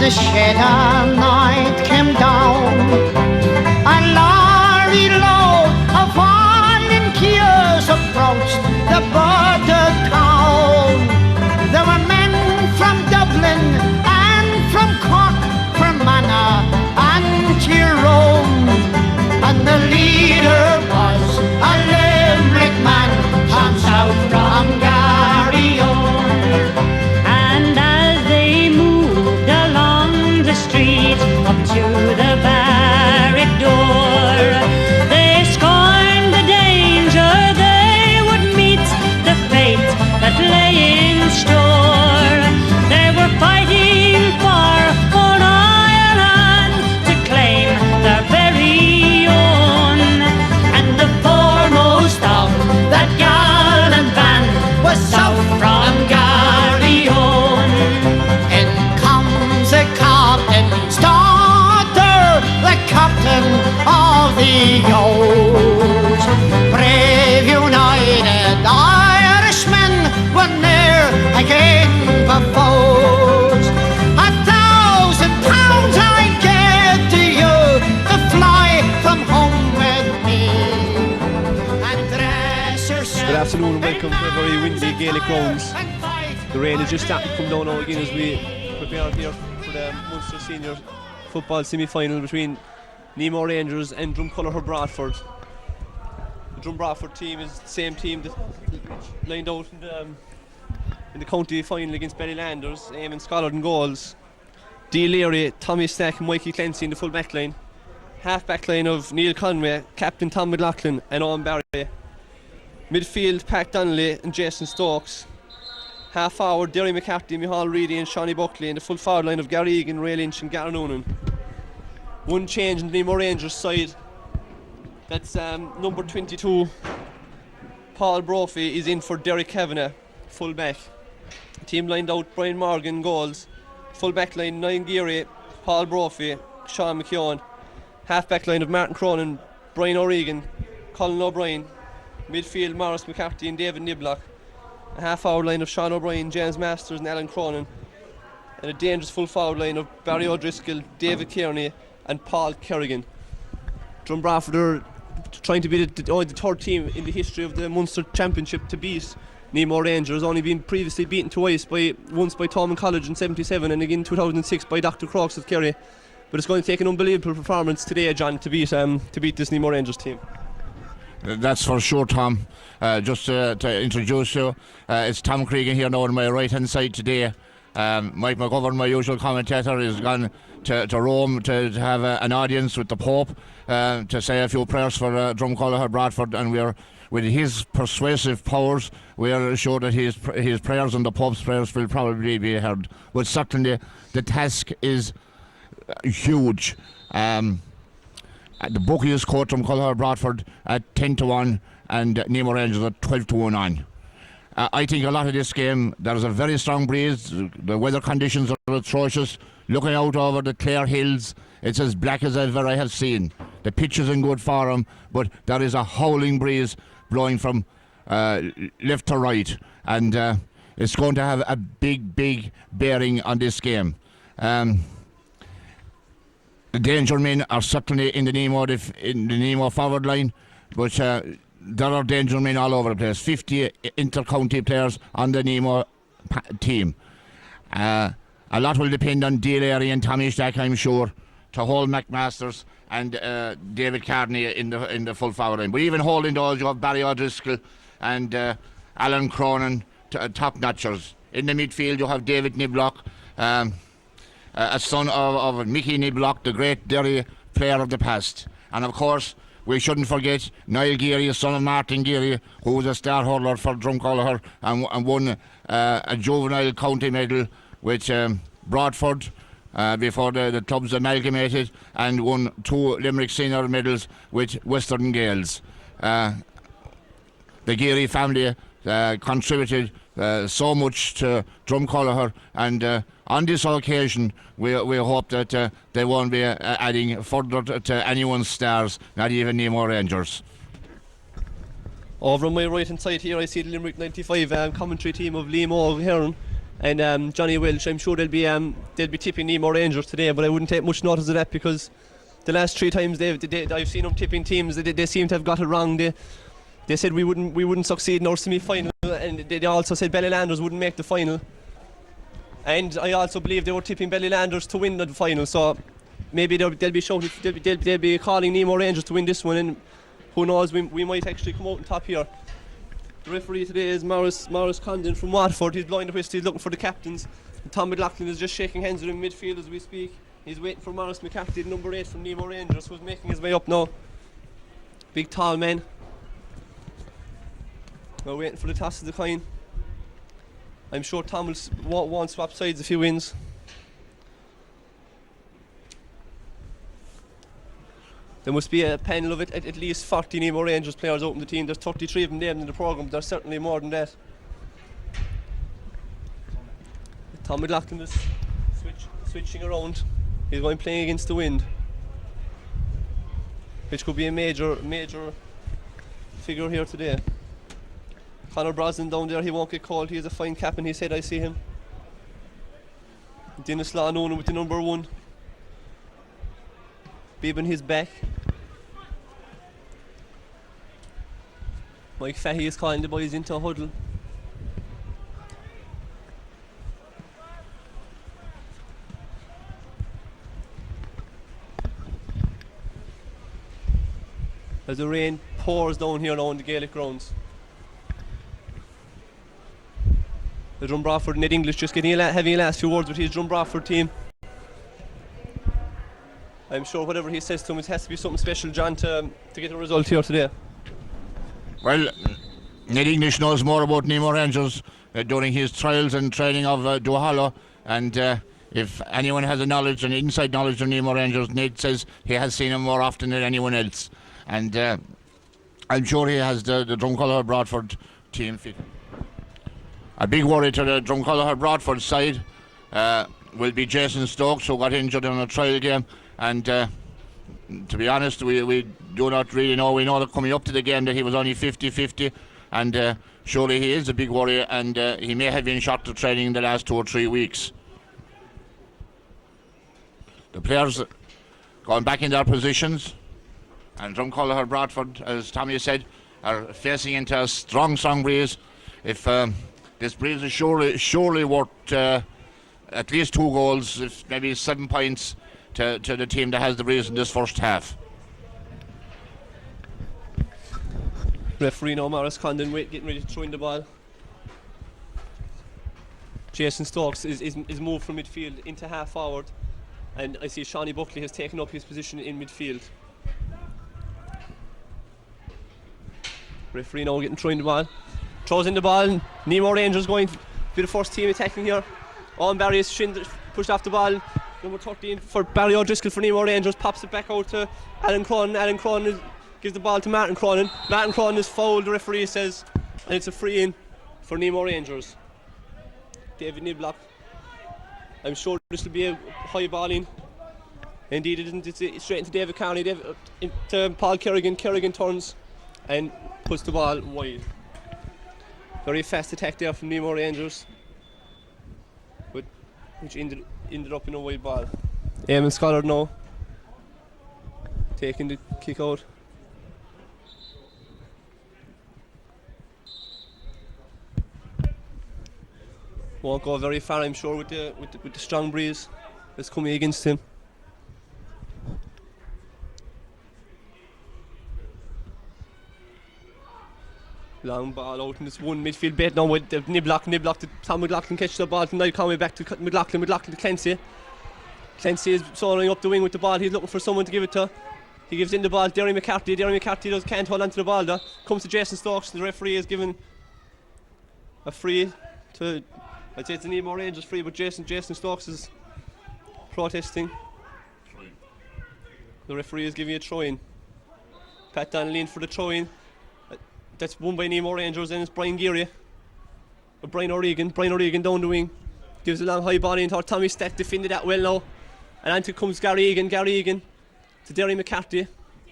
the shed all night came down. A lorry load of volunteers approached the border town. There were men from Dublin and from Cork, Fermanagh and Tyrone, and the leader was a Limerick man from south from Garryowen. And as they moved along the street up to the barrack door, they scorned the danger they would meet, the fate that lay in store. They were fighting for old Ireland to claim their very own, and the foremost of that gallant band was south from Garryowen. In comes the captain's daughter, the captain of the O's. Brave united Irishmen were ne'er again foes. £1,000 I give to you to fly from home with me and dress yourself. Good afternoon and welcome to a very windy Gaelic grounds. The rain is just starting to come down now again as we prepare here for the Munster Senior Football semi-final between Nemo Rangers and Drom Broadford. The Drom Broadford team is the same team that lined out in the county final against Ballylanders, Eamon Scollard in goals. Dee Leary, Tommy Stack and Mikey Clancy in the full back line. Half back line of Neil Conway, Captain Tom McLaughlin and Owen Barry. Midfield, Pat Donnelly and Jason Stokes. Half forward, Derry McCarthy, Micheál Reedy and Shawnee Buckley, and the full forward line of Gary Egan, Ray Lynch and Gary Noonan. One change in the Nemo Rangers side. That's number 22. Paul Brophy is in for Derek Kavanagh, full back. Team lined out Brian Morgan goals. Full back line, Niall Geary, Paul Brophy, Sean McKeown. Half back line of Martin Cronin, Brian O'Regan, Colin O'Brien. Midfield, Maurice McCarthy and David Niblock. A half forward line of Sean O'Brien, James Masters and Alan Cronin. And a dangerous full forward line of Barry O'Driscoll, David Kearney and Paul Kerrigan. Drom Broadford are trying to be the third team in the history of the Munster Championship to beat Nemo Rangers, only been previously beaten twice, once by Thomond College in 77 and again in 2006 by Dr. Crokes of Kerry. But it's going to take an unbelievable performance today, John, to beat this Nemo Rangers team. That's for sure, Tom. Just to introduce you, it's Tom Cregan here now on my right hand side today. Mike McGovern, my usual commentator, is gone to Rome to have an audience with the Pope to say a few prayers for Drom Broadford, and we are, with his persuasive powers, we are sure that his prayers and the Pope's prayers will probably be heard. But certainly the task is huge. The bookies quote Drom Broadford at 10-1 and Nemo Rangers at 12-1 on. I think a lot of this game, there's a very strong breeze, the weather conditions are atrocious. Looking out over the Clare Hills, it's as black as ever I have seen. The pitch is in good form, but there is a howling breeze blowing from left to right, and it's going to have a big bearing on this game. The danger men are certainly in the Nemo forward line, but there are danger men all over the place. 50 inter-county players on the Nemo team. A lot will depend on Dee Leary and Tommy Stack, I'm sure, to hold McMasters and David Carney in the full forward line. But even holding those, you have Barry O'Driscoll and Alan Cronin, top-notchers. In the midfield, you have David Niblock, a son of Mickey Niblock, the great Derry player of the past. And of course, we shouldn't forget Niall Geary, son of Martin Geary, who was a star hurler for Drom and won a juvenile county medal with Broadford before the clubs amalgamated, and won 2 Limerick senior medals with Western Gales. The Geary family contributed so much to Drom and on this occasion we hope that they won't be adding further to anyone's stars, not even Nemo Rangers. Over on my right hand side here I see the Limerick 95 commentary team of Liam O'Hearn, and Johnny Welch. I'm sure they'll be tipping Nemo Rangers today, but I wouldn't take much notice of that because the last 3 times I've seen them tipping teams, they seem to have got it wrong. They said we wouldn't succeed in our semi-final, and they also said Ballylanders wouldn't make the final. And I also believe they were tipping Ballylanders to win the final, so maybe they'll be shouting, they'll be calling Nemo Rangers to win this one, and who knows, we might actually come out on top here. The referee today is Maurice Condon from Watford. He's blowing the whistle, he's looking for the captains. And Tom McLaughlin is just shaking hands with him in midfield as we speak. He's waiting for Maurice McCarthy, the number 8 from Nemo Rangers, who's making his way up now. Big tall man. We're waiting for the toss of the coin. I'm sure Tom won't swap sides if he wins. There must be a panel of at least 40 Nemo Rangers players out in the team. There's 33 of them named in the programme, there's certainly more than that. Tom McLaughlin is switching around. He's going playing against the wind, which could be a major figure here today. Conor Brosnan down there, he won't get called. He has a fine cap in his head, I see him. Dennis Law known with the number 1. Bib in his back. Mike Fahey is calling the boys into a huddle. As the rain pours down here now on the Gaelic grounds. The Drom Broadford Ned English just having a last few words with his Drom Broadford team. I'm sure whatever he says to him, it has to be something special, John, to get a result here today. Well, Ned English knows more about Nemo Rangers during his trials and training of Duhallow, and if anyone has an inside knowledge of Nemo Rangers, Ned says he has seen them more often than anyone else, and I'm sure he has the Drumcollar Broadford team fit. A big worry to the Drumcollar Broadford side will be Jason Stokes, who got injured in a trial game, and to be honest, we do not really know. We know that coming up to the game that he was only 50-50, and surely he is a big worry, and he may have been shot to training in the last 2 or 3 weeks. The players going back in their positions, and Drumcollar Broadford, as Tommy said, are facing into a strong breeze. If this breeze is surely worth at least 2 goals, if maybe 7 points to the team that has the breeze in this first half. Referee now, Maurice Condon, getting ready to throw in the ball. Jason Stokes is moved from midfield into half forward, and I see Shawnee Buckley has taken up his position in midfield. Referee now getting thrown in the ball. Throws in the ball. Nemo Rangers going to be the first team attacking here. Owen Barry is pushed off the ball. Number 13 for Barry O'Driscoll for Nemo Rangers. Pops it back out to Alan Cronin. Alan Cronin gives the ball to Martin Cronin. Martin Cronin is fouled, the referee says, and it's a free in for Nemo Rangers. David Niblock. I'm sure this will be a high ball in. Indeed it isn't. It's straight into David Carney. To Paul Kerrigan. Kerrigan turns and puts the ball wide. Very fast attack there from Nemo Rangers, which ended up in a wide ball. Eamon Scholar now taking the kick out. Won't go very far, I'm sure, with the strong breeze that's coming against him. Long ball out in this one midfield bait now with the Niblock. Tom McLaughlin catches the ball tonight, coming back to McLaughlin to Clancy. Clancy is soaring up the wing with the ball. He's looking for someone to give it to. He gives in the ball. Derry McCarthy can't hold on to the ball though. Comes to Jason Stokes. The referee is given a free to, I'd say it's a Nemo Rangers free, but Jason Stokes is protesting. The referee is giving a throw-in. Pat Donnelly in for the throw-in. That's won by Nemo Rangers, and it's Brian Geary. Brian O'Regan down the wing. Gives a long high ball in. Tommy Stett defended that well now. And on comes Gary Egan to Derry McCarthy.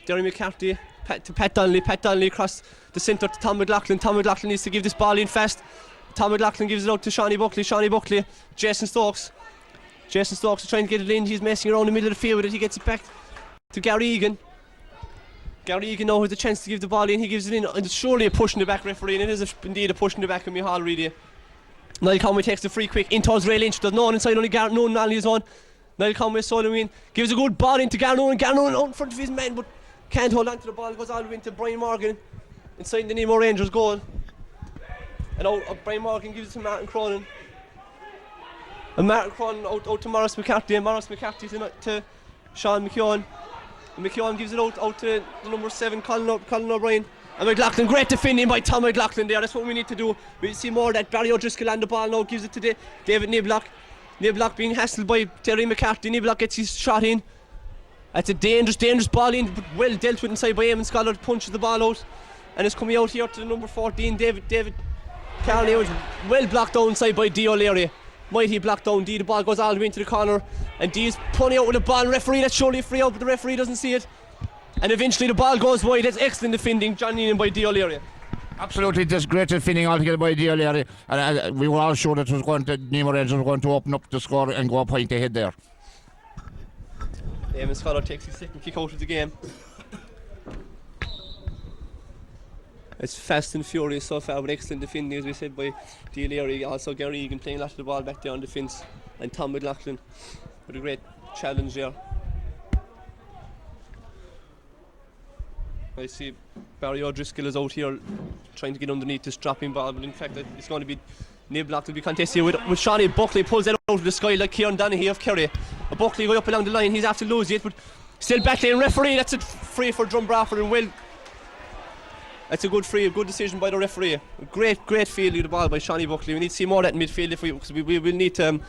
To Pat Donnelly across the centre to Tom McLaughlin. Tom McLaughlin needs to give this ball in fast. Tom McLaughlin gives it out to Shawnee Buckley, Jason Stokes is trying to get it in. He's messing around the middle of the field with it. He gets it back to Gary Egan. Gary Egan now has a chance to give the ball in. He gives it in, and it's surely a push in the back, referee, and it is indeed a push in the back of Micheál Reedy. Niall Conway takes the free quick in towards Ray Lynch. There's no one inside, only Gareth Nolan on his own. Niall Conway soloing in, gives a good ball into Gareth Nolan out in front of his man, but can't hold on to the ball. Goes all the way into Brian Morgan inside the Nemo Rangers goal. And out Brian Morgan gives it to Martin Cronin. And Martin Cronin out to Maurice McCarthy, and Maurice McCarthy to Sean McKeown. And McKeown gives it out to the number 7, Colin O'Brien. And McLaughlin, great defending by Tom McLaughlin there. That's what we need to do. We see more of that. Barry O'Driscoll on the ball now, gives it to David Niblock. Niblock being hassled by Terry McCarthy. Niblock gets his shot in. That's a dangerous ball in, but well dealt with inside by Eamon Scott. Punches the ball out. And it's coming out here to the number 14, David Carney. Was well blocked down inside by D. O'Leary. Mighty blocked down D. The ball goes all the way into the corner. And D is punning out with the ball. Referee, that's surely a free out, but the referee doesn't see it. And eventually the ball goes wide. That's excellent defending, John Neenan by D. O'Leary. Absolutely, just great defending altogether by D. O'Leary. And we were all sure that Nemo Rangers were going to open up the score and go a point ahead there. Eamon Scott takes his second kick out of the game. It's fast and furious so far, with excellent defending, as we said, by D. O'Leary. Also Gary Egan playing a lot of the ball back there on defence, and Tom McLaughlin with a great challenge there. I see Barry O'Driscoll is out here trying to get underneath this dropping ball, but in fact it's going to be Niblock to be contested with Shawnee Buckley. Pulls that out of the sky like Kieran Donaghy of Kerry. Buckley going up along the line, he's after losing it, but still back lane referee. That's a free for Drom Broadford, and well, that's a good decision by the referee. A great field of the ball by Shawnee Buckley. We need to see more of that in midfield because we will need to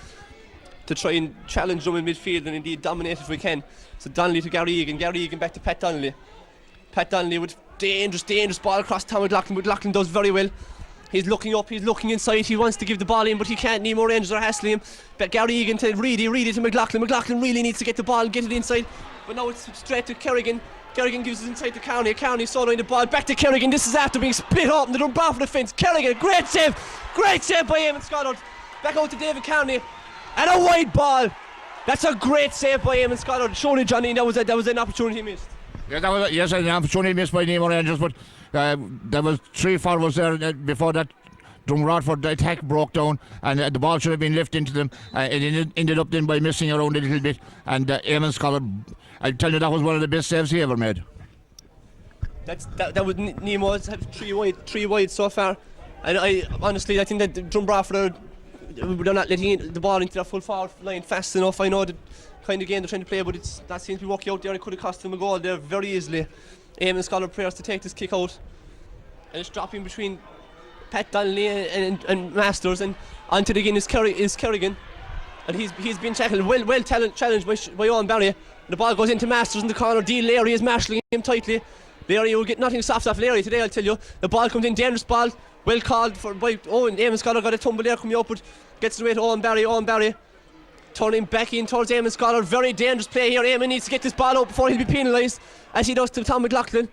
try and challenge them in midfield and indeed dominate if we can. So Donnelly to Gary Egan back to Pat Donnelly. Pat Donnelly with dangerous ball across Tom McLaughlin. McLaughlin does very well. He's looking up, he's looking inside, he wants to give the ball in, but he can't. Nemo Rangers are hassling him. But Gary Egan to Reedy to McLaughlin. McLaughlin really needs to get the ball and get it inside. But now it's straight to Kerrigan. Kerrigan gives it inside to Carney. Carney soloing the ball back to Kerrigan. This is after being split up in the Broadford defence. Kerrigan, great save by Eamon Scott. Back out to David Carney. And a wide ball. That's a great save by Eamon Scott. Surely, Johnny, that was an opportunity missed. Yeah, that was an opportunity missed by Nemo Rangers, but there was 3 forwards there before that. Broadford attack broke down, and the ball should have been lifted into them. It ended up then by missing around a little bit, and Eamon Scott, I tell you, that was one of the best saves he ever made. That was Nemo's 3 wide so far, and I think that Drom Broadford they're not letting the ball into their full forward line fast enough. I know the kind of game they're trying to play, but that seems to be working out there. It could have cost them a goal there very easily. Eamon Scott prepares to take this kick out, and it's dropping between Pat Donnelly and Masters, and onto the again is Kerrigan, and he's been tackled well challenged by Owen Barry. The ball goes into Masters in the corner. D. Larry is marshalling him tightly. Larry will get nothing soft off Larry today, I'll tell you. The ball comes in, dangerous ball, well called by Owen. Eamon Scott got a tumble there coming up, but gets it away to Owen Barry. Turning back in towards Eamon Scott. Very dangerous play here. Eamon needs to get this ball out before he'll be penalised, as he does to Tom McLaughlin.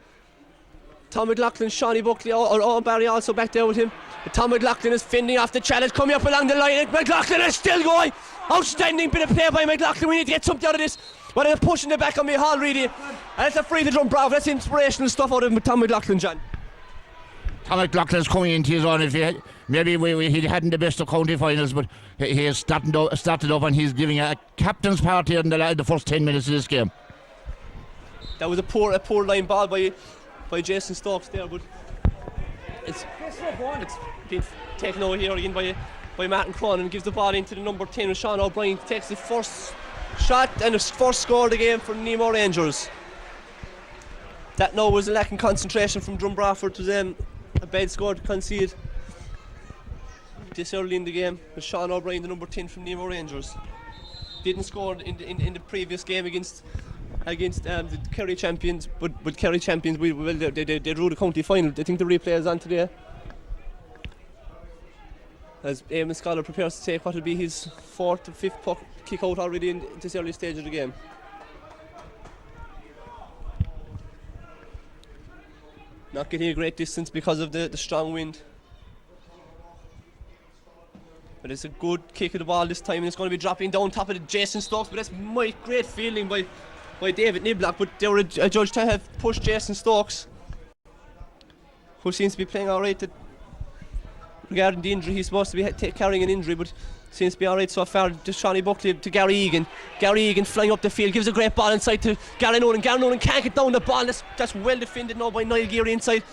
Shawnee Buckley, or Owen Barry also back there with him. But Tom McLaughlin is fending off the challenge coming up along the line. McLaughlin is still going. Outstanding bit of play by McLaughlin. We need to get something out of this. Well, they're pushing it back on Micheál Reedy, and it's a free to Drom Broadford. That's inspirational stuff out of Tom McLaughlin, John. Tom McLaughlin is coming into his own. If he hadn't the best of county finals, but he has started up, and he's giving a captain's part here in the first 10 minutes of this game. That was a poor line ball by Jason Stokes there, but it's been taken over here again by Martin Cronin, and gives the ball into the number 10 with Sean O'Brien. Takes the first shot and the first score of the game for Nemo Rangers. That now was a lacking concentration from Drom Broadford to them. A bad score to concede this early in the game with Sean O'Brien, the number 10 from Nemo Rangers. Didn't score in the previous game against the Kerry champions, but Kerry champions, they drew the county final. I think the replay is on today, as Eamon Scott prepares to take what will be his 4th or 5th puck kick out already in this early stage of the game. Not getting a great distance because of the strong wind. But it's a good kick of the ball this time, and it's going to be dropping down top of the Jason Stokes. But that's great fielding by David Niblock. But they were adjudged to have pushed Jason Stokes, who seems to be playing alright. Regarding the injury, he's supposed to be carrying an injury, but seems to be alright so far. Just Shawnee Buckley to Gary Egan. Gary Egan flying up the field, gives a great ball inside to Gary Nolan. Gary Nolan can't get down the ball. That's well defended now by Niall Geary inside.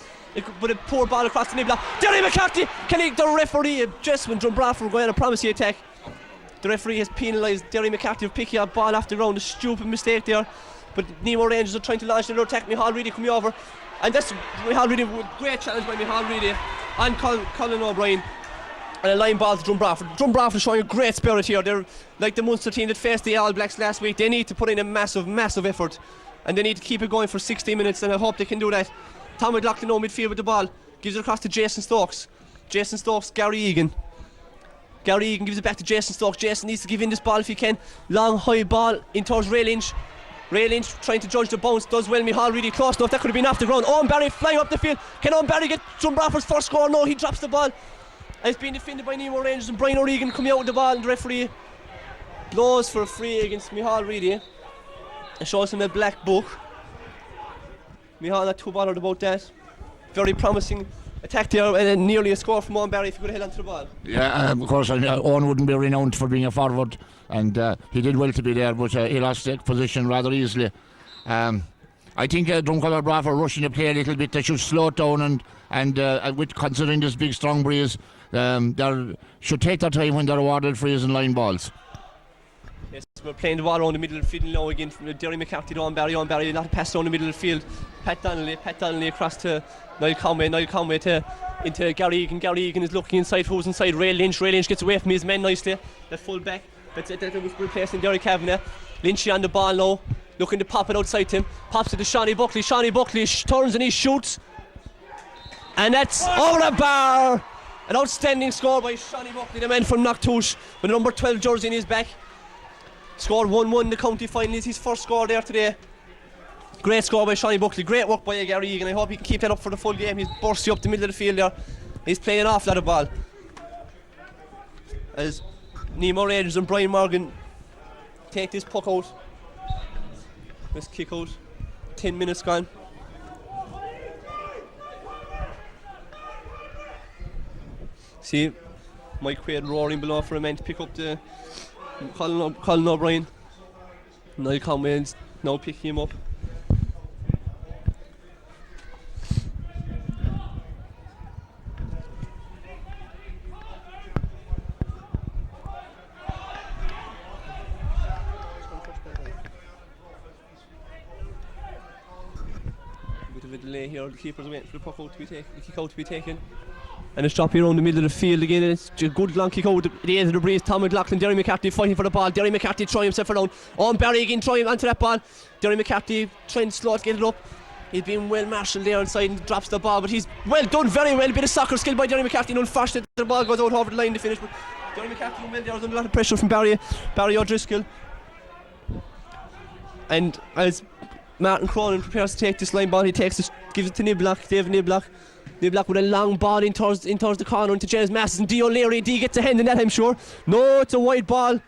But a poor ball across the Niblock. Derry McCarthy, the referee just when Broadford were going on a promising attack. The referee has penalised Derry McCarthy for picking up ball off the ground. A stupid mistake there. But Nemo Rangers are trying to launch another attack. Micheál Reedy coming over. And that's Micheál Reedy, great challenge by Micheál Reedy and Colin O'Brien. And a line ball to Drom Broadford. Drom Broadford showing a great spirit here. They're like the Munster team that faced the All Blacks last week. They need to put in a massive effort. And they need to keep it going for 60 minutes, and I hope they can do that. Tom McLaughlin now midfield with the ball. Gives it across to Jason Stokes. Jason Stokes, Gary Egan. Gary Egan gives it back to Jason Stokes. Jason needs to give in this ball if he can. Long, high ball in towards Ray Lynch. Ray Lynch trying to judge the bounce. Does well. Micheál Reedy close enough. That could have been off the ground. Owen Barry flying up the field. Can Owen Barry get Drom Broadford's first score? No, he drops the ball. And it's being defended by Nemo Rangers, and Brian O'Regan coming out with the ball, and the referee blows for a free against Micheál Reedy. It shows him a black book. Micheál not too bothered about that. Very promising attack there, and nearly a score from Owen Barry if he could have held onto the ball. Yeah, of course, Owen wouldn't be renowned for being a forward, and he did well to be there, but he lost that position rather easily. I think Drumcolor Broadford rushing the play a little bit. They should slow it down, and with considering this big strong breeze, they should take their time when they're awarded frees and line balls. Yes, we're playing the ball around the middle of the field now again from Derry McCarthy to Owen Barry, not a pass down the middle of the field. Pat Donnelly across to Niall Conway into Gary Egan. Gary Egan is looking inside, who's inside? Ray Lynch gets away from his men nicely. That full back, that was replacing Derry Kavanagh. Lynchy on the ball now, looking to pop it outside to him. Pops it to Shawnee Buckley. Shawnee Buckley turns and he shoots. And that's over the bar. An outstanding score by Shawnee Buckley, the man from Knocktoosh, with the number 12 jersey in his back. Scored 1-1 in the county final. It's his first score there today. Great score by Shawnee Buckley. Great work by Gary Egan. I hope he can keep that up for the full game. He's bursting up the middle of the field there. He's playing an awful lot of ball. As Nemo Rangers and Brian Morgan take this puck out. This kick out. 10 minutes gone. See Mike Quaid roaring below for a man to pick up the Colin O'Brien. Niall Conway now picking him up. Bit of a delay here. The keeper's waiting for the puck out to be taken, the kick out to be taken. And it's dropping around the middle of the field again. It's a good long kick out at the end of the breeze. Tom McLaughlin, Derry McCarthy fighting for the ball. Derry McCarthy trying himself around. Owen Barry again trying onto that ball. Derry McCarthy trying to slow to get it up. He's been well marshalled there inside and drops the ball, but he's well done, very well. Bit of soccer skill by Derry McCarthy. Unfortunately, the ball goes out over the line to finish. But Derry McCarthy well there was under a lot of pressure from Barry O'Driscoll. And as Martin Cronin prepares to take this line ball, he takes it, gives it to Niblock, David Niblock. Niblock with a long ball in towards the corner into James Masters, and D. O'Leary. D gets a hand in that, I'm sure. No, it's a wide ball.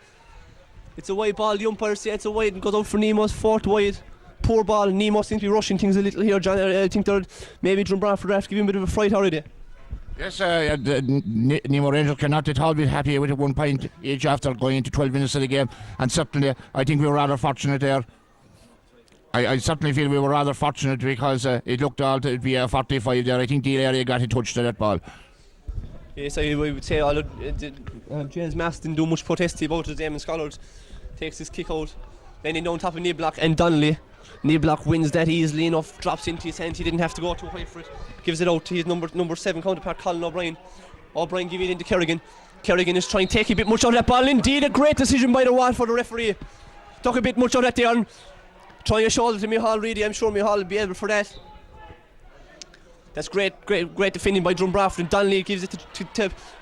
It's a wide ball. The umpires say it's a wide and goes out for Nemo's fourth wide. Poor ball. Nemo seems to be rushing things a little here, John. I think maybe Drom Broadford have to give him a bit of a fright already. Yes, Nemo Rangers cannot at all be happy with a 1 point each after going into 12 minutes of the game, and certainly I think we were rather fortunate there. I certainly feel we were rather fortunate because it looked all to be a 45 there. I think the area got in touch to that ball. Yes, I would say James Mass didn't do much protesting about it. Damon Scholars takes his kick out, then down top of Niblock and Donnelly. Niblock wins that easily enough, drops into his hand. He didn't have to go too high for it. Gives it out to his number 7 counterpart, Colin O'Brien. O'Brien giving it into Kerrigan. Kerrigan is trying to take a bit much out of that ball. Indeed, a great decision by the Waterford referee. Took a bit much out of that there. And trying a shoulder to Micheál Reedy. I'm sure Micheál will be able for that. That's great defending by Drom Broadford. And Donnelly gives it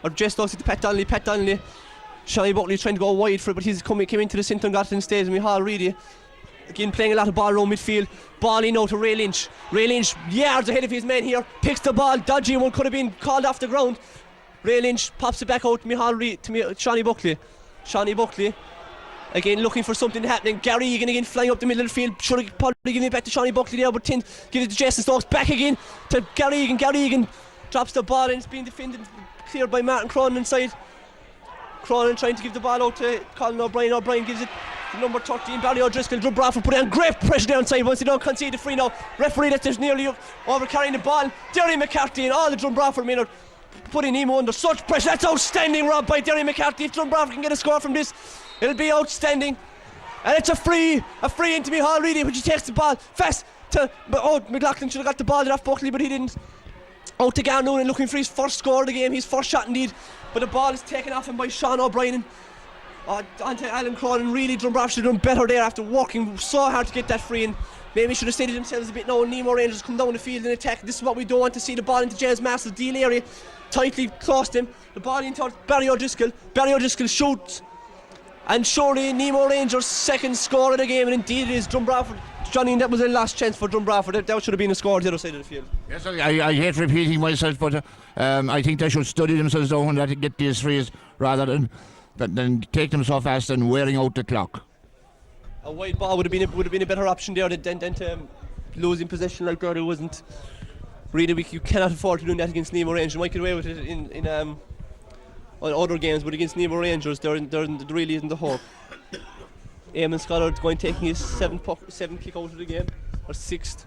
or just lost it to Pat Donnelly. Pat Donnelly. Shawnee Buckley trying to go wide for it, but he's came into the centre and got it instead. Micheál Reedy again playing a lot of ball around midfield. Ball in now to Ray Lynch. Ray Lynch yards ahead of his men here. Picks the ball. Dodgy one, could have been called off the ground. Ray Lynch pops it back out to Shawnee Buckley. Shawnee Buckley again looking for something happening. Gary Egan again flying up the middle of the field. Should have probably given it back to Shawnee Buckley there, but give it to Jason Stokes. Back again to Gary Egan. Gary Egan drops the ball and it's being defended, cleared by Martin Cronin inside. Cronin trying to give the ball out to Colin O'Brien. O'Brien gives it to number 13, Barry O'Driscoll. Drom Broadford put on great pressure down inside once they don't concede the free now. Referee that's just nearly over carrying the ball. Derry McCarthy and all the Drom Broadford men are putting Nemo under such pressure. That's outstanding, Rob, by Derry McCarthy. If Drom Broadford can get a score from this, it'll be outstanding. And it's a free into Micheál Reedy, which he takes the ball fast to. McLaughlin should have got the ball off Buckley, but he didn't. Out to Garnoon and looking for his first score of the game, his first shot indeed. But the ball is taken off him by Sean O'Brien. Onto Alan Cronin. Really, Drom Broadford should have done better there after working so hard to get that free in. Maybe should have steadied themselves a bit now. Nemo Rangers come down the field and attack. This is what we don't want to see. The ball into James Marshall's deal area. Tightly closed him. The ball into Barry O'Driscoll. Barry O'Driscoll shoots. And surely Nemo Rangers' second score of the game. And indeed it is. Drom Broadford. Johnny, that was a last chance for Drom Broadford. That should have been a score on the other side of the field. Yes, I hate repeating myself, but I think they should study themselves down and let get these frees rather than take them so fast and wearing out the clock. A wide ball would have been a better option there than to losing possession like that. It wasn't really. You cannot afford to do that against Nemo Rangers. You might get away with it in on other games, but against Nemo Rangers, there really isn't the hope. Eamon Scollard going taking his seventh kick out of the game, or sixth.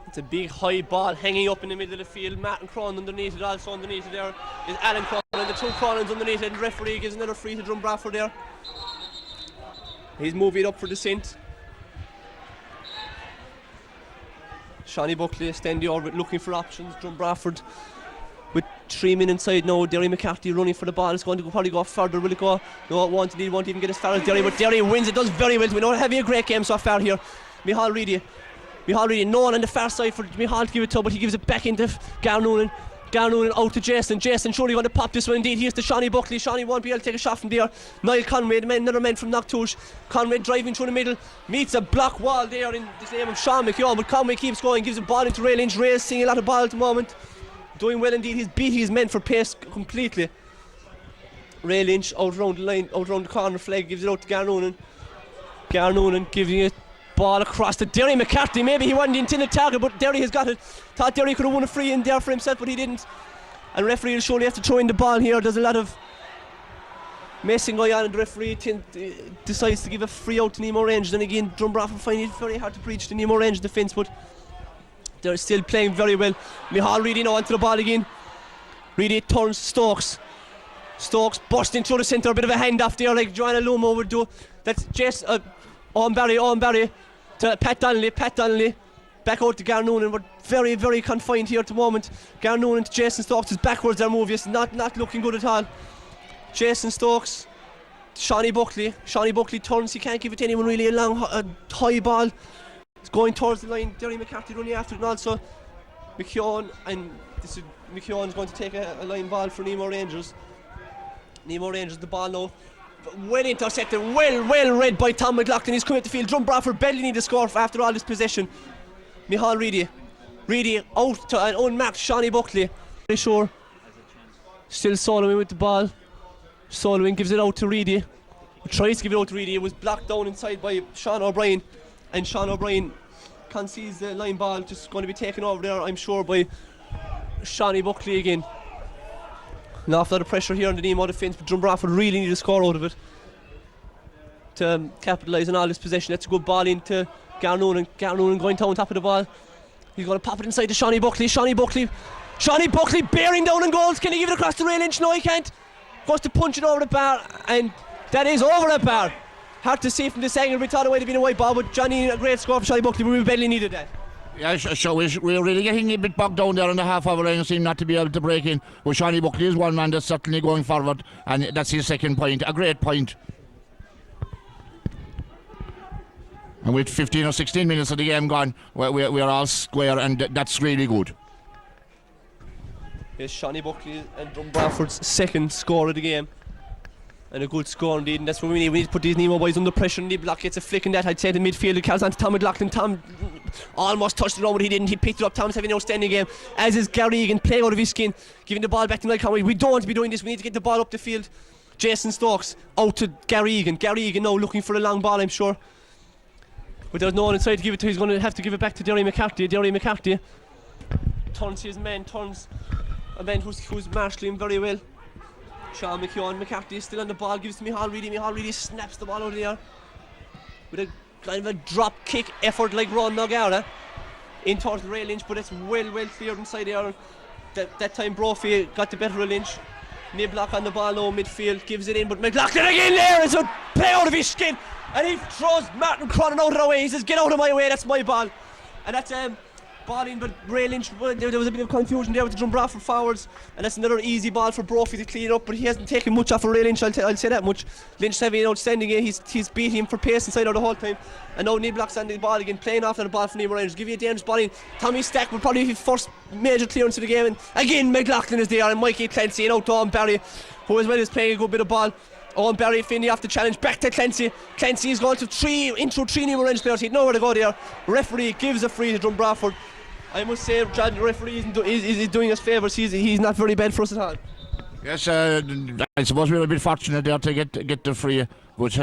It's a big high ball hanging up in the middle of the field. Martin Cronin underneath it, also underneath it there is Alan Cronin. The two Cronins underneath it. The referee gives another free to Drom Broadford there. He's moving up for descent. Shawnee Buckley extend the orbit looking for options. Drom Broadford with 3 men inside now. Derry McCarthy running for the ball. It's going to probably go further. Will it go? No, it won't. He won't even get as far as Derry, but Derry wins. It does very well. We know having a great game so far here. Micheál Reedy, no one on the far side for Micheál to give it to, but he gives it back into Garnoon out to Jason. Jason surely going to pop this one indeed. Here's to Shawnee Buckley. Shawnee won't be able to take a shot from there. Niall Conway, another man from Knocktush. Conway driving through the middle, meets a block wall there in the name of Sean McKeown, but Conway keeps going, gives a ball into Ray Lynch. Ray's seeing a lot of ball at the moment. Doing well indeed. He's beat his men for pace completely. Ray Lynch out around the line, out around the corner flag, gives it out to Garnoon. Garnoon giving it ball across to Derry McCarthy. Maybe he wasn't the intended target, but Derry has got it. Thought Derry could have won a free in there for himself, but he didn't. And referee will surely have to throw in the ball here. There's a lot of messing going on, and the referee decides to give a free out to Nemo Rangers. And again, Drom Broadford find it very hard to breach the Nemo Rangers defence, but they're still playing very well. Micheál Reedy now onto the ball again. Reedy turns Stokes. Stokes busting through the centre, a bit of a handoff there like Joanna Lumo would do. That's Jess Owen Barry to Pat Donnelly. Back out to Garnoon, and we're very, very confined here at the moment. Garnoon to Jason Stokes is backwards their move, yes, not looking good at all. Jason Stokes, Shawnee Buckley turns, he can't give it to anyone really, a high ball. It's going towards the line, Derry McCarthy running after it, and also McKeown, and McKeown's going to take a line ball for Nemo Rangers. Nemo Rangers the ball now. Well intercepted, well read by Tom McLaughlin. He's coming up the field. Drom Broadford barely need to score after all this possession. Micheál Reedy out to an unmarked Shawnee Buckley. Very sure. Still Solomon with the ball. Solomon gives it out to Reedy. He tries to give it out to Reedy. It was blocked down inside by Sean O'Brien. And Sean O'Brien concedes the line ball. Just going to be taken over there, I'm sure, by Shawnee Buckley again. An awful lot of pressure here on the Nemo defence, but Drom Broadford really need a score out of it to capitalise on all this possession. That's a good ball into Garnoon, and Garnoon going down on top of the ball. He's going to pop it inside to Shawnee Buckley. Shawnee Buckley bearing down on goals. Can he give it across the Ray Lynch? No, he can't. Goes to punch it over the bar, and that is over the bar. Hard to see from this angle. We thought it might have been a white ball, but Johnny, a great score for Shawnee Buckley, but we badly needed that. Yeah, so we're really getting a bit bogged down there on the half-hour line and seem not to be able to break in. But Shawnee Buckley is one man that's certainly going forward, and that's his second point, a great point. And with 15 or 16 minutes of the game gone, we're all square, and that's really good. Here's Shawnee Buckley and Drom Broadford's second score of the game. And a good score indeed, and that's what we need. We need to put these Nemo boys under pressure, and the block gets a flick in that. I'd say the midfield, it carries on to Tom McLaughlin. Tom almost touched the ground, but he didn't. He picked it up. Tom's having an outstanding game, as is Gary Egan, playing out of his skin, giving the ball back to Niall Conway. We don't want to be doing this. We need to get the ball up the field. Jason Stokes out to Gary Egan. Gary Egan now looking for a long ball, I'm sure. But there's no one inside to give it to. He's going to have to give it back to Derry McCarthy. Derry McCarthy turns his man, turns a man who's marshalling very well. Sean McCarthy is still on the ball, gives to Micheál Reedy. Micheál Reedy snaps the ball out of the air with a kind of a drop kick effort like Ron Nogara in towards Ray Lynch, but it's well cleared inside the air. That time Brophy got the better of Lynch. Niblock on the ball now, midfield, gives it in, but McLaughlin again there is a play out of his skin, and he throws Martin Cronin out of the way. He says, get out of my way, that's my ball. And that's ball in, but Ray Lynch, there was a bit of confusion there with the Drom Broadford forwards, and that's another easy ball for Brophy to clean up, but he hasn't taken much off of Ray Lynch, I'll say that much. Lynch having an outstanding game, he's beating him for pace inside out the whole time, and now Niblock's on the ball again, playing off on the ball for Nemo Rangers. Give you a dangerous ball in. Tommy Stack will probably be his first major clearance of the game, and again McLaughlin is there, and Mikey Clancy, and out to Owen Barry, who as well is playing a good bit of ball. Owen Barry Finney off the challenge, back to Clancy. Clancy is going to three Nemo Rangers players, he had nowhere to go there. Referee gives a free to Drom Broadford. I must say, John, the referee is doing us favours. He's not very bad for us at all. Yes, I suppose we were a bit fortunate there to get the free, but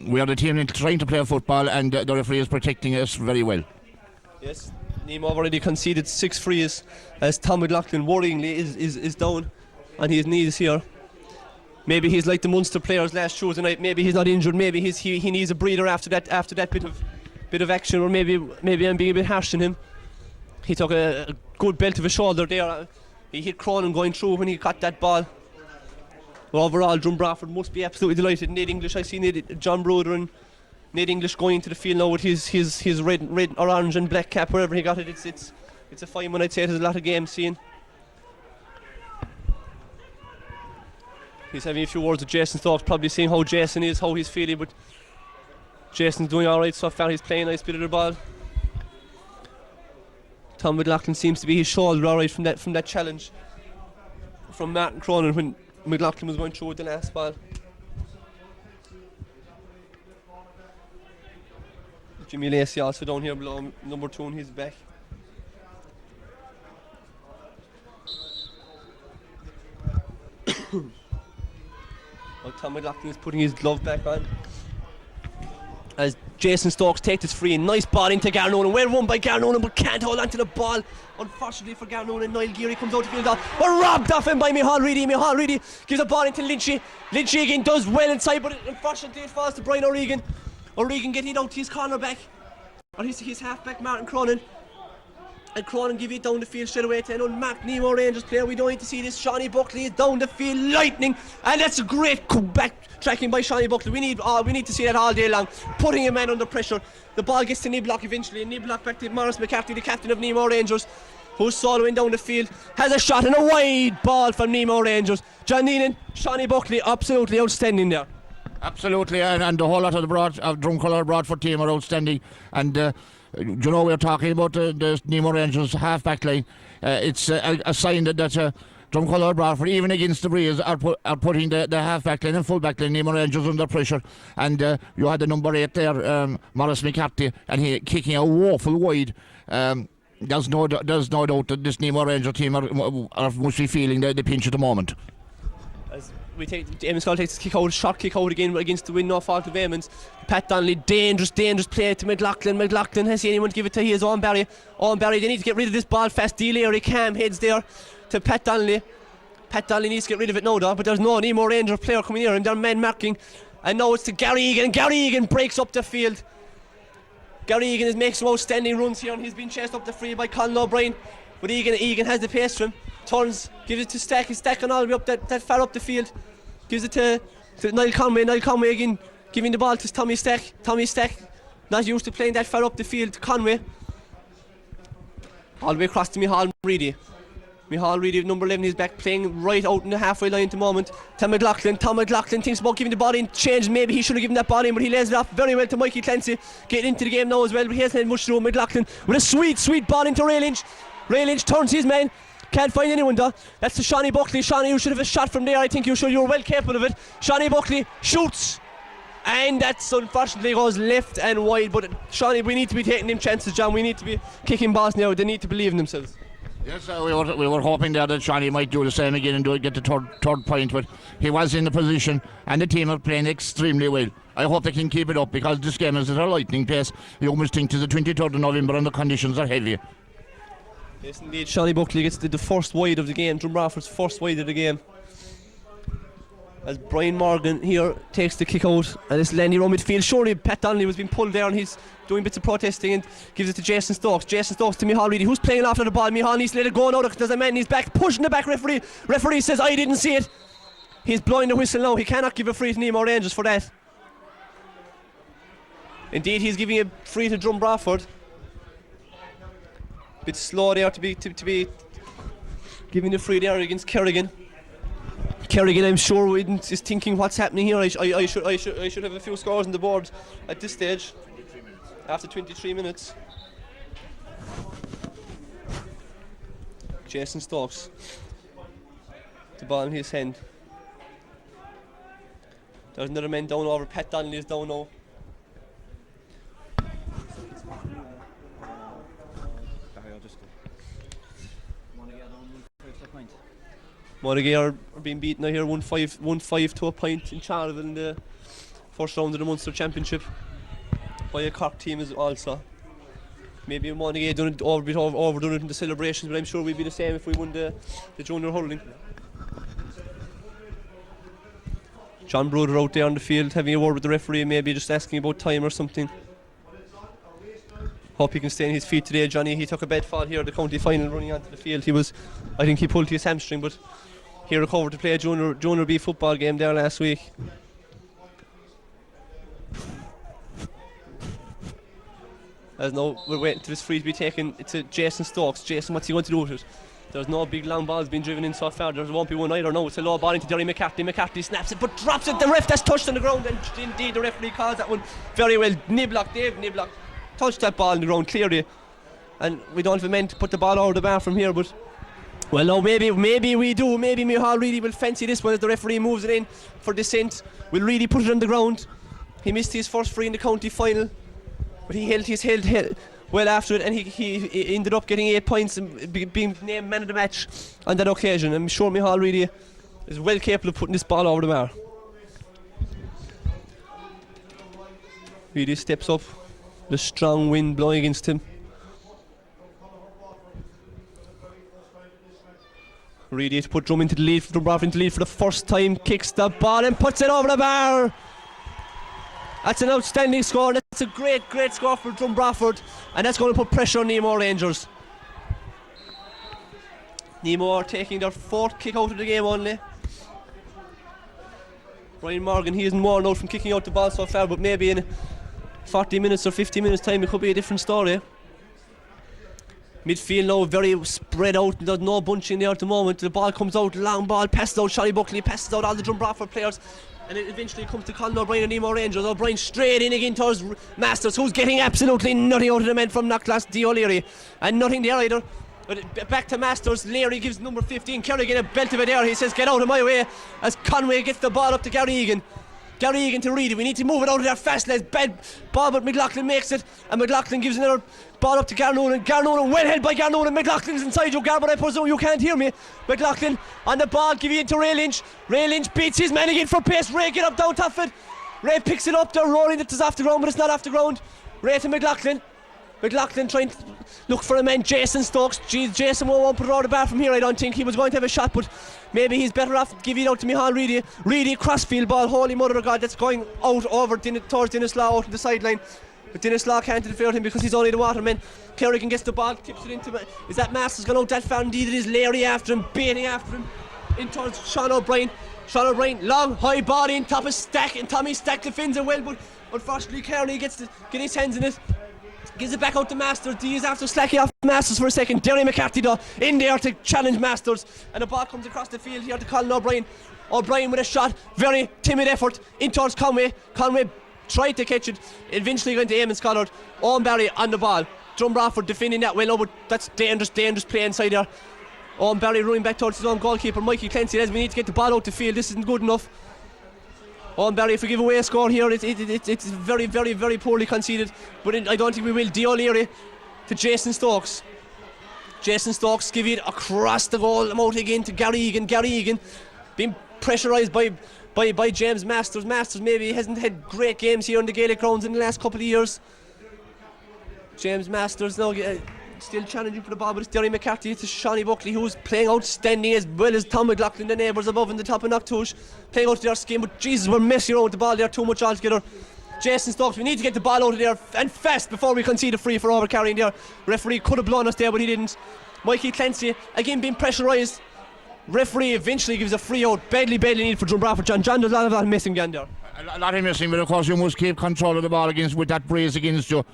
we are the team trying to play football, and the referee is protecting us very well. Yes, Nemo already conceded 6 frees, as Tom McLaughlin worryingly is down on his knees here. Maybe he's like the Munster players last Tuesday night. Maybe he's not injured. Maybe he needs a breather after that bit of action, or maybe I'm being a bit harsh on him. He took a good belt of a shoulder there. He hit Cronin going through when he caught that ball. But overall, Drom Broadford must be absolutely delighted. Nate English, I see John Bruder and Nate English going into the field now with his red or orange and black cap, wherever he got it. It's a fine one, I'd say. There's a lot of games seen. He's having a few words with Jason Stokes, probably seeing how Jason is, how he's feeling, but Jason's doing alright so far. He's playing a nice bit of the ball. Tom McLaughlin seems to be his shoulder alright from that challenge from Martin Cronin when McLaughlin was going through with the last ball. Jimmy Lacey also down here below, number 2 on his back. Well, Tom McLaughlin is putting his glove back on as Jason Stokes takes his free. Nice ball into Garnoonan, well run by Garnoonan, but can't hold on to the ball. Unfortunately for Garnoonan, Niall Geary comes out to field off, but robbed off him by Micheál Reedy. Micheál Reedy gives a ball into Lynchy. Lynchy again does well inside, but unfortunately it falls to Brian O'Regan. O'Regan getting it out to his cornerback, or his halfback Martin Cronin. And Cronin give it down the field straight away to an unmarked Nemo Rangers player. We don't need to see this. Shawnee Buckley is down the field, lightning, and that's a great back tracking by Shawnee Buckley. We need to see that all day long, putting a man under pressure. The ball gets to Niblock eventually, and Niblock back to Maurice McCarthy, the captain of Nemo Rangers, who's soloing down the field, has a shot and a wide ball from Nemo Rangers. John Neenan, Shawnee Buckley, absolutely outstanding there. Absolutely, and the whole lot of the Drom Colour Broadford team are outstanding. And you know, we're talking about the Nemo Rangers half-back line. It's a sign that Drom Colour Broadford, even against the Breeze, are putting the half-back line and full-back line Nemo Rangers under pressure. And you had the number 8 there, Maurice McCarthy, and he kicking a woeful wide. There's no doubt that this Nemo Ranger team are must be feeling the pinch at the moment. As we Eamon Skull takes his short kick out again against the wind, no fault of Eamon's. Pat Donnelly, dangerous play to McLaughlin. McLaughlin has anyone to give it to. He is Owen Barry. Owen Barry, they need to get rid of this ball fast. D'Leary Cam heads there to Pat Donnelly. Pat Donnelly needs to get rid of it now though, but there's no Nemo Ranger player coming near him. They're men marking, and now it's to Gary Egan. Gary Egan breaks up the field. Gary Egan is making some outstanding runs here, and he's been chased up the free by Colin O'Brien, but Egan has the pace for him. Turns, gives it to Stack. He's stacking all the way up that far up the field. Gives it to Niall Conway. Niall Conway again giving the ball to Tommy Stack. Tommy Stack, not used to playing that far up the field. Conway all the way across to Micheál Reedy. Micheál Reedy, number 11, he's back playing right out in the halfway line at the moment. Tom McLaughlin thinks about giving the ball in. Change, maybe he should have given that ball in, but he lays it off very well to Mikey Clancy. Getting into the game now as well, but he hasn't had much to do. McLaughlin with a sweet ball into Ray Lynch. Ray Lynch turns his man. Can't find anyone though. That's to Shawnee Buckley. Shawnee, you should have a shot from there. I think you were well capable of it. Shawnee Buckley shoots, And that's unfortunately goes left and wide. But Shawnee, we need to be taking them chances, John. We need to be kicking balls now. They need to believe in themselves. Yes, we were hoping there that Johnny might do the same again and get the third point, but he was in the position and the team are playing extremely well. I hope they can keep it up because this game is at a lightning pace. You almost think it's the 23rd of November and the conditions are heavy. Yes, indeed. Shawnee Buckley gets the first wide of the game. Broadford's first wide of the game. As Brian Morgan here takes the kick out, and it's landing around midfield. Surely Pat Donnelly was being pulled there and he's doing bits of protesting and gives it to Jason Stokes. Jason Stokes to Michal Reedy, who's playing after the ball. Michal needs to let it go now. There's a man in his back pushing the back referee. Referee says, I didn't see it. He's blowing the whistle now. He cannot give a free to Nemo Rangers for that. Indeed, he's giving a free to Drom Broadford. Bit slow there to be giving the free there against Kerrigan. Kerrigan, I'm sure, is thinking what's happening here. I should have a few scores on the board at this stage. After 23 minutes. Jason Stokes. The ball in his hand. There's another man down over. Pat Donnelly is down now. Monaghan are being beaten now here 1-5 to a point in Charleville in the first round of the Munster Championship by a Cork team as also. Maybe Monaghan done it overdone it in the celebrations, but I'm sure we'd be the same if we won the junior hurling. John Bruder out there on the field having a word with the referee, maybe just asking about time or something. Hope he can stay on his feet today, Johnny. He took a bad fall here at the county final running onto the field. I think he pulled his hamstring, but he recovered to play a junior B football game there last week. As now we're waiting for this free to be taken. It's a Jason Stokes. Jason, what's he going to do with it? There's no big long balls being driven in so far. There won't be one either. No, it's a low ball into Derry McCarthy. McCarthy snaps it but drops it. The ref that's touched on the ground, and indeed the referee calls that one very well. Dave Niblock touched that ball on the ground clearly, and we don't have meant to put the ball over the bar from here, but well, no, maybe we do. Maybe Michal really will fancy this one as the referee moves it in for descent. We'll really put it on the ground. He missed his first free in the county final, but he held his head well after it, and he ended up getting 8 points and being named man of the match on that occasion. I'm sure Michal really is well capable of putting this ball over the bar. Really steps up. The strong wind blowing against him. Ready to put Drom into the lead, Broadford into the lead for the first time, kicks the ball and puts it over the bar. That's an outstanding score. That's a great score for Drom Broadford, and that's going to put pressure on Nemo Rangers. Nemo are taking their fourth kick out of the game only. Brian Morgan, he isn't worn out from kicking out the ball so far, but maybe in 40 minutes or 50 minutes time it could be a different story. Midfield now very spread out, there's no bunching there at the moment. The ball comes out, long ball, passes out Shawnee Buckley, passes out all the Drom Broadford players, and it eventually comes to Colin O'Brien and Nemo Rangers. O'Brien straight in again towards Masters, who's getting absolutely nothing out of the men from Knockclass D. O'Leary, and nothing there either. But back to Masters, Leary gives number 15 Kerrigan a belt of it there. He says get out of my way as Conway gets the ball up to Gary Egan. Gary Egan to Reedy. We need to move it out of there fast, lads. Bad ball, but McLaughlin makes it, and McLaughlin gives another ball up to Garnoolan. Garnoolan well held by Garnoolan. McLaughlin's inside you, Gar, but I presume you can't hear me. McLaughlin on the ball, giving it to Ray Lynch. Ray Lynch beats his man again for pace. Ray get up down top of it. Ray picks it up. They're rolling it. It's off the ground, but it's not off the ground. Ray to McLaughlin. McLaughlin trying to look for a man, Jason Stokes. Jason won't put it out the bar from here. I don't think he was going to have a shot, but maybe he's better off giving it out to Michal Reedy. Reedy crossfield ball, holy mother of God, that's going out over towards Dinislaw out on the sideline. But Dinislaw can't interfere with him because he's only the waterman. Kerrigan gets the ball, tips it into. Is that Masters gone out that far? Indeed it is. Larry after him, baiting after him in towards Sean O'Brien. Sean O'Brien, long high body in top of Stack, and Tommy Stack defends it well, but unfortunately Kearney gets to get his hands in it. Gives it back out to Masters. D is after slacking off Masters for a second. Derry McCarthy though in there to challenge Masters, and the ball comes across the field here to Colin O'Brien. O'Brien with a shot, very timid effort in towards Conway. Conway tried to catch it, eventually going to Eamon Scollard. Owen Barry on the ball. Drom Broadford defending that well, but that's dangerous play inside there. Owen Barry running back towards his own goalkeeper Mikey Clancy. As we need to get the ball out the field, this isn't good enough. Oh, Barry, if we give away a score here, it's very, very, very poorly conceded. But I don't think we will. D. O'Leary to Jason Stokes. Jason Stokes give it across the goal, out again to Gary Egan. Gary Egan being pressurised by James Masters. Masters maybe hasn't had great games here on the Gaelic grounds in the last couple of years. James Masters now still challenging for the ball, but it's Derry McCarthy to Shawnee Buckley, who's playing outstanding as well as Tom McLaughlin, the neighbours above in the top of Knocktush, playing out their skin. But Jesus, we're messing around with the ball there too much altogether. Jason Stokes, we need to get the ball out of there and fast before we concede a free for overcarrying there. Referee could have blown us there, but he didn't. Mikey Clancy again being pressurised. Referee eventually gives a free out. Badly needed for Broadford. John does a lot of that missing down there. A lot of missing, but of course you must keep control of the ball with that brace against you,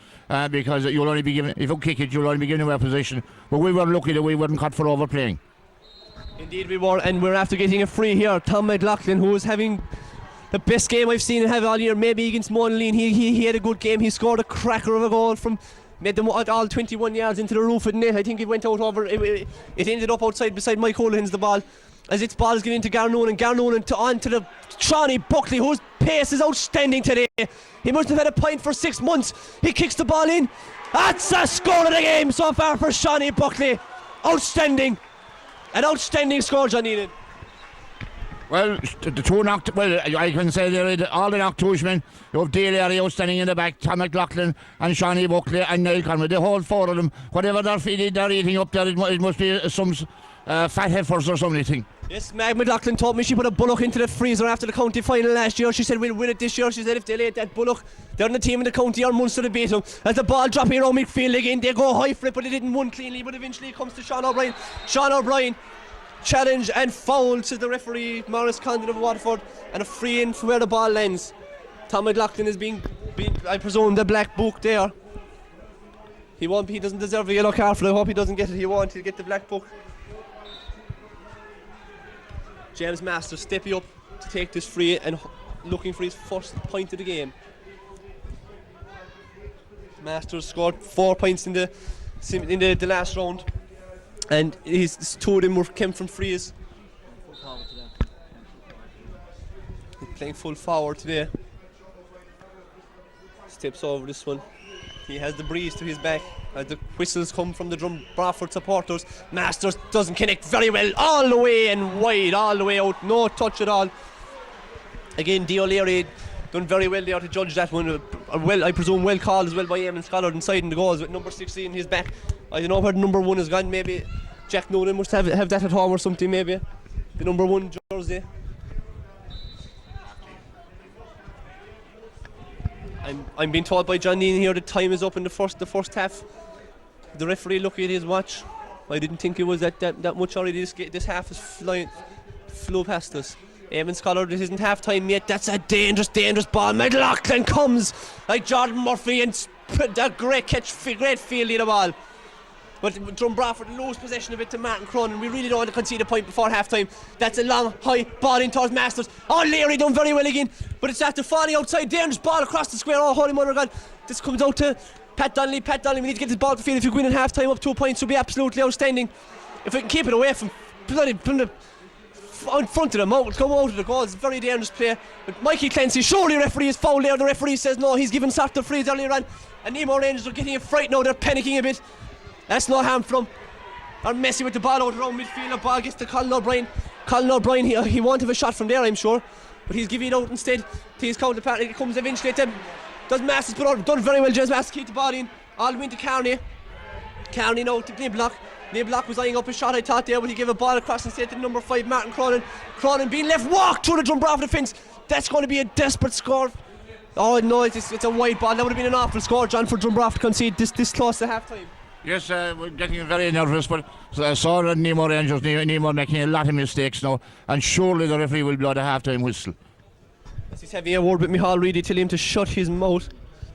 because you'll only be given, if you kick it, you'll only be given away position. But we were lucky that we weren't caught for overplaying. Indeed we were, and we're after getting a free here. Tom McLaughlin, who is having the best game I've seen him have all year, maybe against Monaleen. He had a good game. He scored a cracker of a goal made them all 21 yards into the roof of the net. I think it went out over, it ended up outside beside Mike Holohan's the ball. As its ball is getting into Garnoon, and Garnoon on to the Shawnee Buckley, whose pace is outstanding today. He must have had a point for 6 months. He kicks the ball in. That's a score of the game so far for Shawnee Buckley. Outstanding. An outstanding score, John Enan. Well, the two I can say they're all the Knocktushmen. You have Dale Airy outstanding in the back, Tom McLaughlin and Shawnee Buckley and Niall Conway. The whole four of them, whatever they're feeding, they're eating up there, it must be some fat heifers or something. Yes, Mag McLaughlin told me she put a bullock into the freezer after the county final last year. She said we'll win it this year. She said if they laid that bullock, they're in the team in the county or Munster to beat them. As the ball dropping around midfield again, they go high for it, but they didn't win cleanly. But eventually it comes to Sean O'Brien. Sean O'Brien, challenge and foul to the referee, Maurice Condon of Waterford, and a free in from where the ball lands. Tom McLaughlin is being I presume, the black book there. He doesn't deserve a yellow card for it. I hope he doesn't get it. He'll get the black book. James Masters stepping up to take this free and looking for his first point of the game. Masters scored 4 points in the last round, and his two of them came from frees. He's playing full forward today. Steps over this one. He has the breeze to his back as the whistles come from the Drom Broadford supporters. Masters doesn't connect very well, all the way and wide, all the way out, no touch at all. Again, D. O'Leary done very well there to judge that one. I presume well called as well by Eamon Scholar inside in the goals with number 16 in his back. I don't know where the number 1 has gone. Maybe Jack Noonan must have that at home or something, maybe. The number 1 jersey. I'm being told by John Dean here the time is up in the first half. The referee looking at his watch. I didn't think it was that much already. This half is flew past us. Eamon Scholar, this isn't half time yet. That's a dangerous ball. McLaughlin comes like Jordan Murphy and that great catch, great fielding the ball. But Drom Broadford lose possession of it to Martin Cronin. We really don't want to concede a point before half time. That's a long, high ball in towards Masters. Oh, Leary done very well again. But it's after falling outside. Dangerous ball across the square. Oh, holy mother God. This comes out to Pat Donnelly. We need to get this ball to the field. If you win at half time up 2 points, it will be absolutely outstanding. If we can keep it away from the in front of them, come out of the goal. It's a very dangerous play. But Mikey Clancy, surely referee is foul there. The referee says no, he's given Sartre freeze earlier on. And Nemo Rangers are getting a fright now. They're panicking a bit. That's no harm from them. They're messing with the ball out around midfield. The ball gets to Colin O'Brien. Colin O'Brien, he won't have a shot from there, I'm sure. But he's giving it out instead to his counterpart. It comes eventually at them. Does Masters put out, done very well. James Masters keep the ball in. All the way to Carney. Carney now to Niblock. Niblock was eyeing up a shot, I thought there, but he gave a ball across instead to number 5, Martin Cronin. Cronin being left walk through the Drom Broadford defence. That's going to be a desperate score. Oh no, it's a wide ball. That would have been an awful score, John, for Drom Broadford to concede this close to half time. Yes, we're getting very nervous, but I saw the Nemo Rangers, Nemo making a lot of mistakes now, and surely the referee will blow the half-time whistle. As he's having a word with Michal Reedy, telling him to shut his mouth.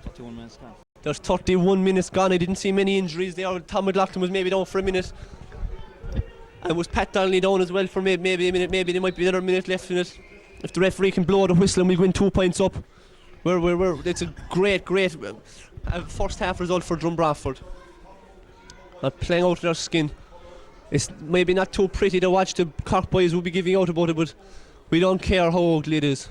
31 minutes gone. There's 31 minutes gone. I didn't see many injuries there. Tom McLaughlin was maybe down for a minute. And was Pat Donnelly down as well for maybe a minute. Maybe there might be another minute left in it. If the referee can blow the whistle and we win 2 points up, it's a great first half result for Drom Broadford. They're playing out their skin. It's maybe not too pretty to watch. The Cork boys will be giving out about it, but we don't care how ugly it is.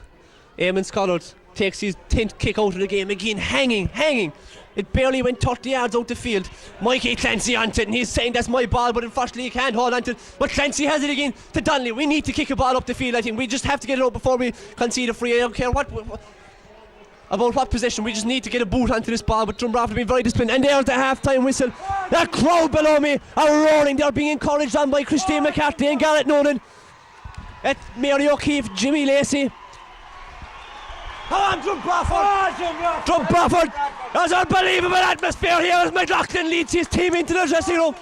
Eamon Scollard takes his 10th kick out of the game again, hanging. It barely went 30 yards out the field. Mikey Clancy onto it, and he's saying that's my ball, but unfortunately he can't hold onto it. But Clancy has it again to Donnelly. We need to kick a ball up the field, I think. We just have to get it out before we concede a free. I don't care about what possession, we just need to get a boot onto this ball. But Broadford being very disciplined, and there's the half-time whistle. That crowd below me are roaring. They're being encouraged on by Christine McCarthy and Garrett Noonan. It's Mary O'Keefe, Jimmy Lacey. Come on, Drom Broadford! There's unbelievable atmosphere here as McLaughlin leads his team into the dressing room.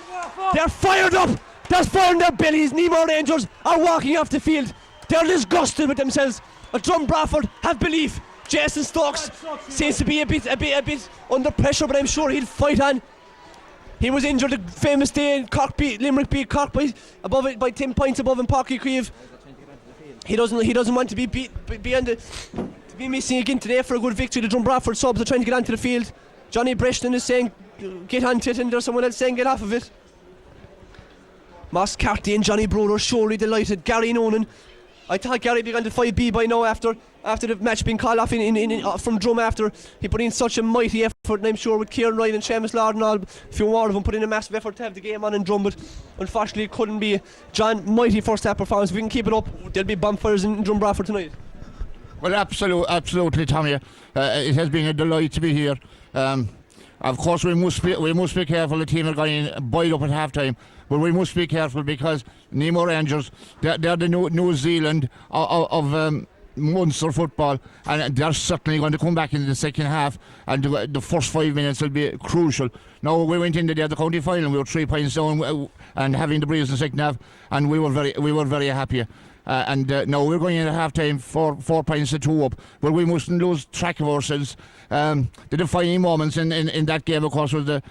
They're fired up. There's fire in their bellies. Nemo Rangers are walking off the field. They're disgusted with themselves. But Drom Broadford have belief. Jason Stokes seems to be a bit under pressure, but I'm sure he'll fight on. He was injured the famous day in Limerick beat Cork by 10 points above in Páirc Uí Chaoimh. He doesn't want to be missing again today for a good victory. The Drom Broadford subs are trying to get onto the field. Johnny Breshton is saying get onto it, and there's someone else saying get off of it. Moss Carty and Johnny Broder are surely delighted. Gary Noonan, I thought Gary began to 5B by now after the match being called off from Drom after he put in such a mighty effort, and I'm sure with Kieran Ryan and Seamus Lord and all, a few more of them put in a massive effort to have the game on in Drom, but unfortunately it couldn't be. John, mighty first half performance. If we can keep it up, there'll be bonfires in Drom Broadford tonight. Well, absolutely, Tommy. It has been a delight to be here. Of course, we must be careful. The team are going boiled up at half time, but we must be careful because Nemo Rangers, they're the New Zealand of Munster football, and they're certainly going to come back in the second half, and the first 5 minutes will be crucial. Now, we went into the county final, we were 3 points down and having the breeze in the second half, and we were very happy. Now we're going into half time 4 points to 2 up, but we mustn't lose track of ourselves. The defining moments in that game, of course, was the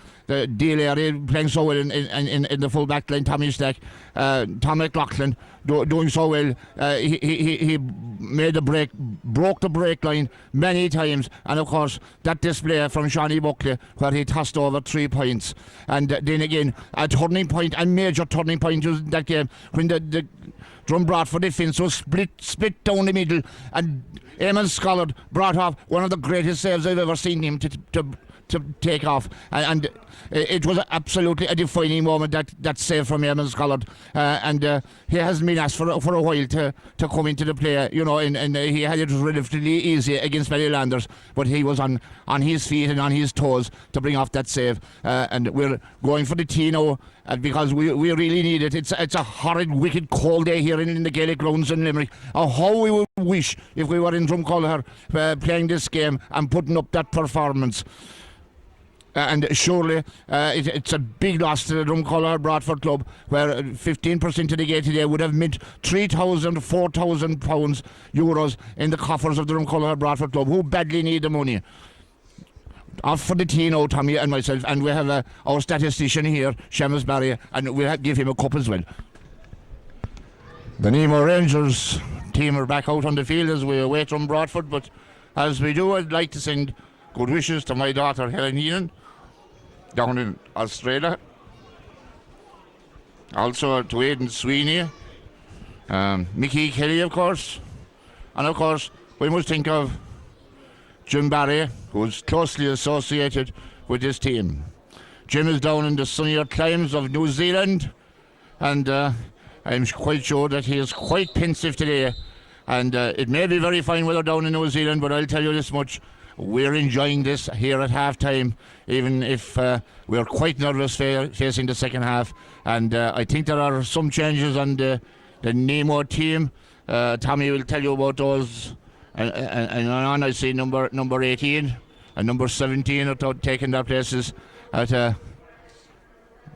Deal area playing so well in the full back line. Tommy Stack, Tom McLaughlin doing so well. He made the break, broke the break line many times, and of course that display from Shawnee Buckley where he tossed over 3 points. And then again, a major turning point was that game when the Drom Broadford defence was split down the middle, and Eamon Scollard brought off one of the greatest saves I've ever seen him to take off, and it was absolutely a defining moment, that save from Eamon Scollard, and he hasn't been asked for a while to come into the play, and he had it relatively easy against Ballylanders, but he was on his feet and on his toes to bring off that save, and we're going for the tee now, because we really need it. It's a horrid, wicked, cold day here in the Gaelic grounds in Limerick. How we would wish if we were in Drumcollar playing this game and putting up that performance. And surely it's a big loss to the Drumcollar Broadford club, where 15% of the gate today would have meant £3,000, £4,000 euros in the coffers of the Drumcollar Broadford club, who badly need the money. Off for the tea now, Tommy and myself, and we have our statistician here, Seamus Barry, and we'll give him a cup as well. The Nemo Rangers team are back out on the field as we await from Broadford, but as we do, I'd like to send good wishes to my daughter Helen Heenan down in Australia, also to Aidan Sweeney, Mickey Kelly, of course, and of course we must think of Jim Barry, who's closely associated with this team. Jim is down in the sunnier climes of New Zealand, and I'm quite sure that he is quite pensive today, and it may be very fine weather down in New Zealand, but I'll tell you this much: we're enjoying this here at half time, even if we're quite nervous facing the second half. And I think there are some changes on the Nemo team. Tommy will tell you about those. And on I see number 18 and number 17 are taking their places.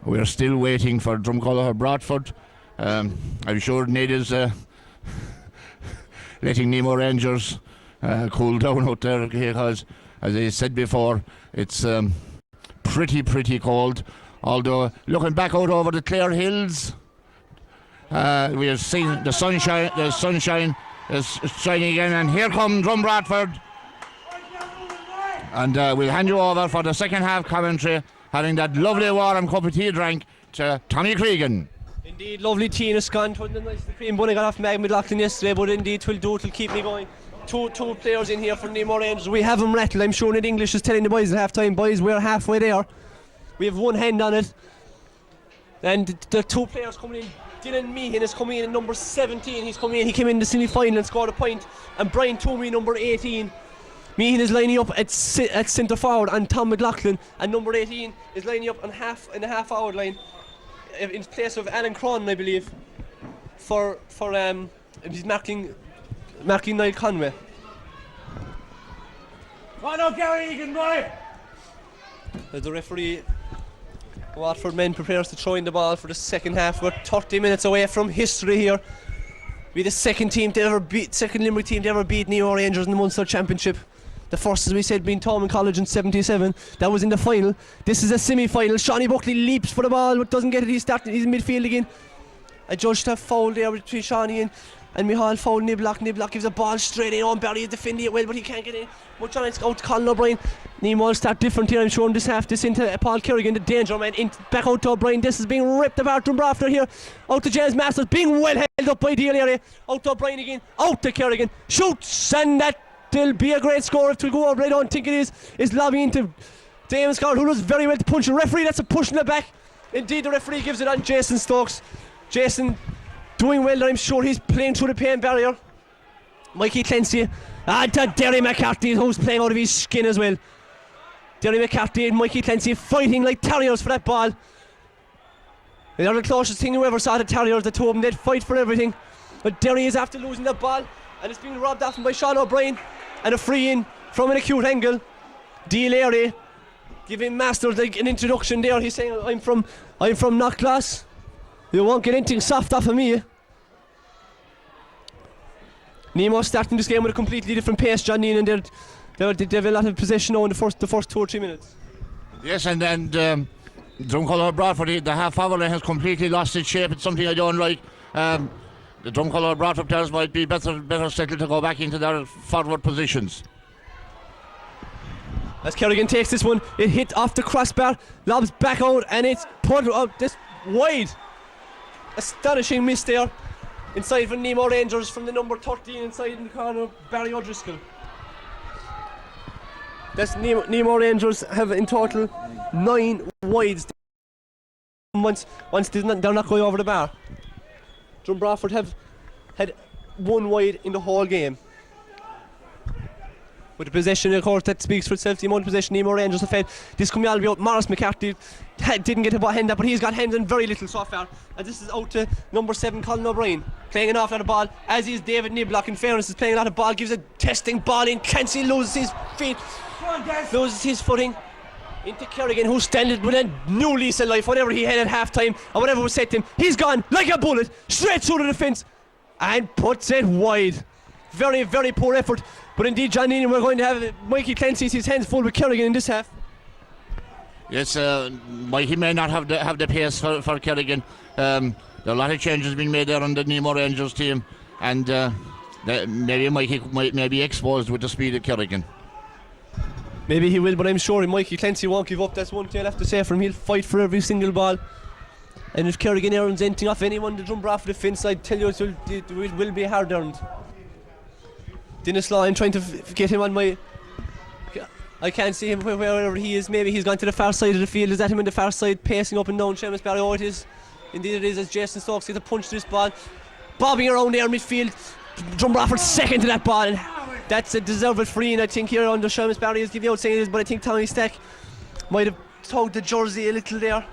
We're still waiting for Drumcollar Broadford. I'm sure Ned is letting Nemo Rangers cool down out there, because, as I said before, it's pretty cold. Although looking back out over the Clare Hills, we have seen the sunshine. The sunshine is shining again, and here comes Drom Broadford. And we'll hand you over for the second half commentary, having that lovely warm cup of tea drank, to Tommy Cregan. Indeed, lovely tea in a scone. Wasn't it nice, the cream bun I got off Mag McLaughlin yesterday, but indeed it'll keep me going. two players in here for Nemo Rangers. We have them rattled. I'm sure Ned English is telling the boys at half time, boys, we're halfway there. We have one hand on it. And the two players coming in, Dylan Meehan is coming in at number 17. He came in the semi-final and scored a point. And Brian Toomey, number 18. Meehan is lining up at centre forward, and Tom McLaughlin, and number 18 is lining up on the half forward line in place of Alan Cronin, I believe. He's marking Niall Conway. As the referee, Watford men prepares to throw in the ball for the second half. We're 30 minutes away from history here. We're the second Limerick team to ever beat Nemo Rangers in the Munster Championship. The first, as we said, being Thomond College in 77. That was in the final. This is a semi-final. Shawnee Buckley leaps for the ball but doesn't get it. He's in midfield again. I judged a foul there between Shawnee and Michal foul Niblock. Niblock gives a ball straight in. Barry is defending it well, but he can't get in. Much on it's out to Colin O'Brien. Nemo will start different here. I'm showing this half. This into Paul Kerrigan, the danger man. Back out to O'Brien. This is being ripped apart from Broadford here. Out to James Masters. Being well held up by Dealey. Out to O'Brien again. Out to Kerrigan. Shoots, and that'll be a great score if it will go over. I don't think it is. It's lobbying into Damon Scott, who does very well to punch the referee. That's a push in the back. Indeed, the referee gives it on Jason Stokes. Jason doing well there. I'm sure he's playing through the pain barrier. Mikey Clancy and to Derry McCarthy, who's playing out of his skin as well. Derry McCarthy and Mikey Clancy fighting like terriers for that ball. They're the closest thing you ever saw to terriers, the two of them. They'd fight for everything. But Derry is after losing the ball, and it's being robbed off him by Sean O'Brien. And a free in from an acute angle. Dealey giving Masters like an introduction there. He's saying, I'm from Knockglass. You won't get anything soft off of me. Nemo starting this game with a completely different pace, John Neen, and they have a lot of possession now in the first 2 or 3 minutes. Yes, and Drumcolour Broadford, the half forward line has completely lost its shape. It's something I don't like. The Drumcolour Broadford players might be better settled to go back into their forward positions. As Kerrigan takes this one, it hit off the crossbar, lobs back out, and it's put out this wide. Astonishing miss there inside for Nemo Rangers from the number 13 inside in the corner, Barry O'Driscoll. That's Nemo Rangers have in total 9 wides. Once they're not going over the bar. Drom Broadford have had 1 wide in the whole game. With the possession, of course, that speaks for itself. The amount of possession Nemo Rangers have had. This could all be out. Morris McCarthy didn't get a hand up, but he's got hands and very little so far. And this is out to number 7, Colin O'Brien, playing an awful lot of ball, as is David Niblock. In fairness, is playing a lot of ball, gives a testing ball in. Clancy loses his feet, loses his footing into Kerrigan, who's standing with a new lease of life. Whatever he had at half time, or whatever was said to him, he's gone like a bullet, straight through the defence, and puts it wide. Very, very poor effort. But indeed, John Neenan, we're going to have Mikey Clancy his hands full with Kerrigan in this half. Yes, Mikey may not have the pace for Kerrigan. There are a lot of changes being made there on the Nemo Rangers team, and maybe Mikey may be exposed with the speed of Kerrigan. Maybe he will, but I'm sure Mikey Clancy won't give up. That's one thing I'll have to say for him. He'll fight for every single ball. And if Kerrigan earns anything off anyone, the Drom Broadford defence, I tell you, it will be hard earned. Dennis Law, I'm trying to get him on my... I can't see him wherever he is. Maybe he's gone to the far side of the field. Is that him on the far side, pacing up and down Seamus Barry? Oh, it is. Indeed it is, as Jason Stokes gets a punch to this ball. Bobbing around there midfield. Drom Broadford second to that ball. And that's a deserved free, and I think here under Seamus Barry is giving out saying it is, but I think Tommy Stack might have tugged the jersey a little there.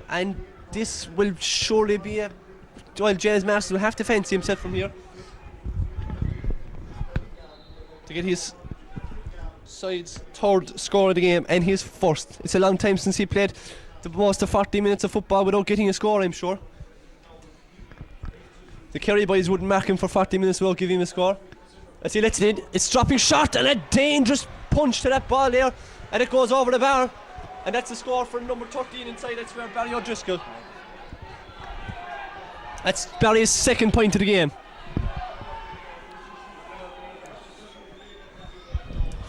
And this will surely be a... Well, James Masters will have to fancy himself from here to get his side's 3rd score of the game and his 1st. It's a long time since he played the most of 40 minutes of football without getting a score, I'm sure. The Kerry boys wouldn't mark him for 40 minutes without giving him a score. As he lets it in, it's dropping short, and a dangerous punch to that ball there, and it goes over the bar, and that's the score for number 13 inside. That's where Barry O'Driscoll. That's Barry's 2nd point of the game.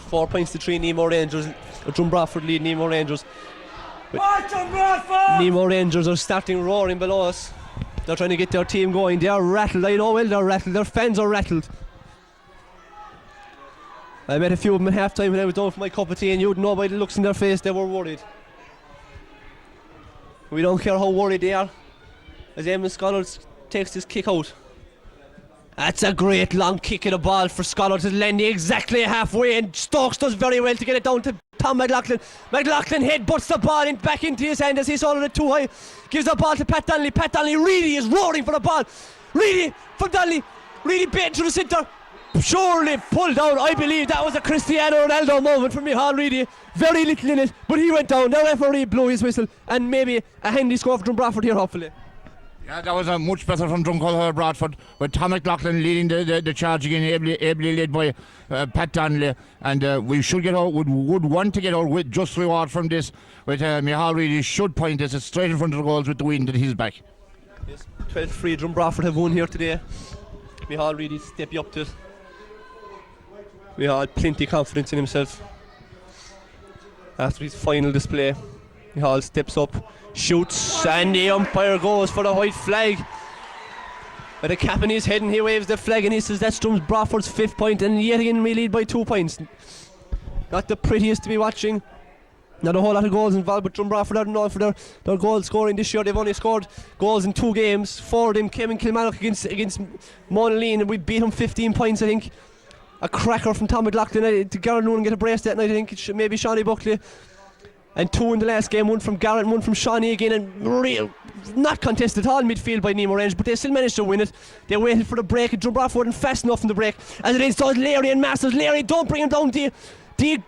4 points to 3 Nemo Rangers. Drom Broadford lead Nemo Rangers. Nemo Rangers are starting roaring below us. They're trying to get their team going. They are rattled. I know well they're rattled. Their fans are rattled. I met a few of them at half time when I was down for my cup of tea, and you'd know by the looks in their face they were worried. We don't care how worried they are. As Eamon Scholars takes this kick out. That's a great long kick of the ball for Scholar to Lenny exactly halfway, and Stokes does very well to get it down to Tom McLaughlin. McLaughlin headbutts the ball back into his hand as he's holding it too high. Gives the ball to Pat Donnelly. Pat Donnelly really is roaring for the ball. Really from Donnelly. Really baiting through the centre. Surely pulled down. I believe that was a Cristiano Ronaldo moment from Micheál Reedy. Very little in it, but he went down. The referee blew his whistle, and maybe a handy score from Broadford here, hopefully. Yeah, that was a much better from Drumcole Broadford, with Tom McLaughlin leading the charge again, ably led by Pat Donnelly, and we should get out, would want to get out with just reward from this, with Micheál Reedy should point us straight in front of the goals with the wind at his back. Yes, 12-3 Drum Broadford have won here today. Micheál Reedy stepping up to it. Micheál plenty confidence in himself. After his final display, Micheál steps up, shoots, and the umpire goes for the white flag. With a cap in his head, and he waves the flag and he says that's Drum Broadford's 5th point, and yet again we lead by 2 points. Not the prettiest to be watching. Not a whole lot of goals involved, but Drum Broadford are known for their goal scoring this year. They've only scored goals in 2 games. 4 of them came in Kilmarnock against Monaleen, and we beat them 15 points, I think. A cracker from Tom McLaughlin. Garrett Noonan get a brace that night, I think. Maybe Shawnee Buckley. And 2 in the last game, 1 from Garrett and 1 from Shawnee again, and real not contested at all midfield by Nemo Rangers, but they still managed to win it. They waited for the break, and Drum Broadford wasn't fast enough in the break. As it is, so Larry and Masters. Larry, don't bring him down, do you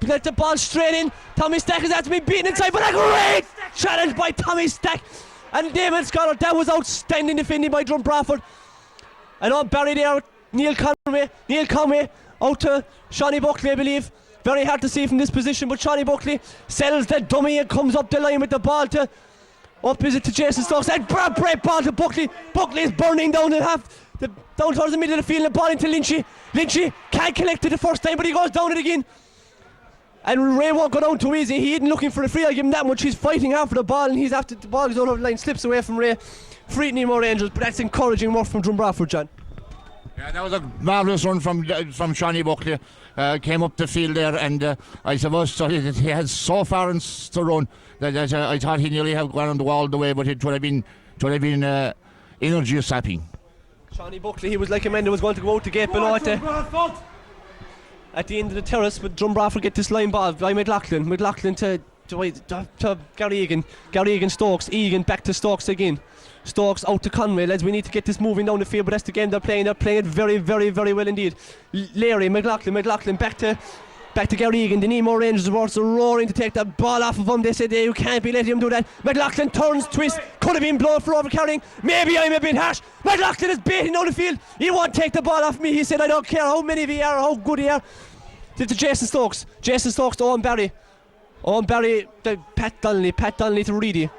let the ball straight in. Tommy Stack is after me beaten inside, but a great challenge by Tommy Stack. And Damon Scholar, that was outstanding defending by Drum Broadford. And on Barry there, Neil Conway out to Shawnee Buckley, I believe. Very hard to see from this position, but Shawnee Buckley sells the dummy and comes up the line with the ball to Jason Stokes. And great ball to Buckley. Buckley is burning down down towards the middle of the field, and the ball into Lynchy. Lynchy can't collect it the first time, but he goes down it again. And Ray won't go down too easy. He isn't looking for the free. I give him that much. He's fighting after the ball, and he's after the ball goes over the line, slips away from Ray. Free Nemo Rangers, but that's encouraging work from Drum Broadford, John. Yeah, that was a marvellous run from Shawnee Buckley. Came up the field there, and I suppose he had so far to run that I thought he nearly had gone on the wall the way, but it would have been energy sapping. Shawnee Buckley, he was like a man that was going to go out the gate below at the end of the terrace, but Drum Broadford get this line ball by McLaughlin. McLaughlin to Gary Egan. Gary Egan, Stokes. Egan back to Stokes again. Stokes out to Conway. Lads, we need to get this moving down the field, but that's the game they're playing. They're playing it very, very, very well indeed. Larry, McLaughlin back to Gary Egan. The Nemo Rangers are also roaring to take the ball off of him. They said you can't be letting him do that. McLaughlin turns, twists, could have been blown for overcarrying. Maybe I'm a bit harsh. McLaughlin is baiting down the field. He won't take the ball off me. He said I don't care how many of you are or how good you are. To Jason Stokes to Owen Barry. Pat Donnelly to Reedy,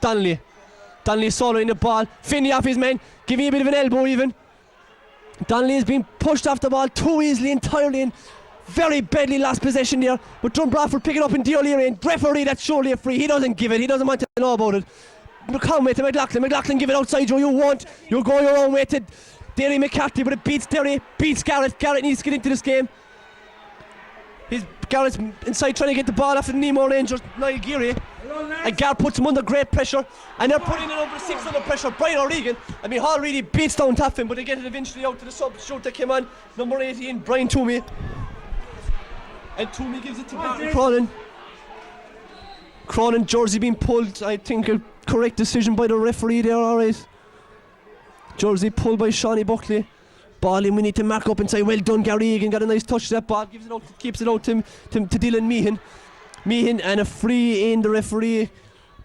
Donnelly soloing the ball. Finney off his man, giving a bit of an elbow even. Donnelly has been pushed off the ball too easily entirely, and very badly lost possession there. But Drum Broadford pick it up in D'O'Leary, and referee, that's surely a free. He doesn't give it, he doesn't want to know about it. Conway to McLaughlin give it outside you won't. You'll go your own way to Derry McCarthy, but it beats Derry, beats Garrett. Garrett needs to get into this game. Garrett's inside trying to get the ball off the Nemo Rangers, Niall Geary. And Garrett puts him under great pressure, and they're putting in number 6 under pressure, Brian O'Regan. I mean, Hall really beats down top him, but they get it eventually out to the substitute that came on, number 18, Brian Toomey. And Toomey gives it to Barry Cronin, jersey being pulled. I think a correct decision by the referee there, alright. Jersey pulled by Shawnee Buckley. Ball in, we need to mark up inside. Well done, Gary Egan, got a nice touch to that ball, gives it out, keeps it out to Dylan Meehan, and a free in. The referee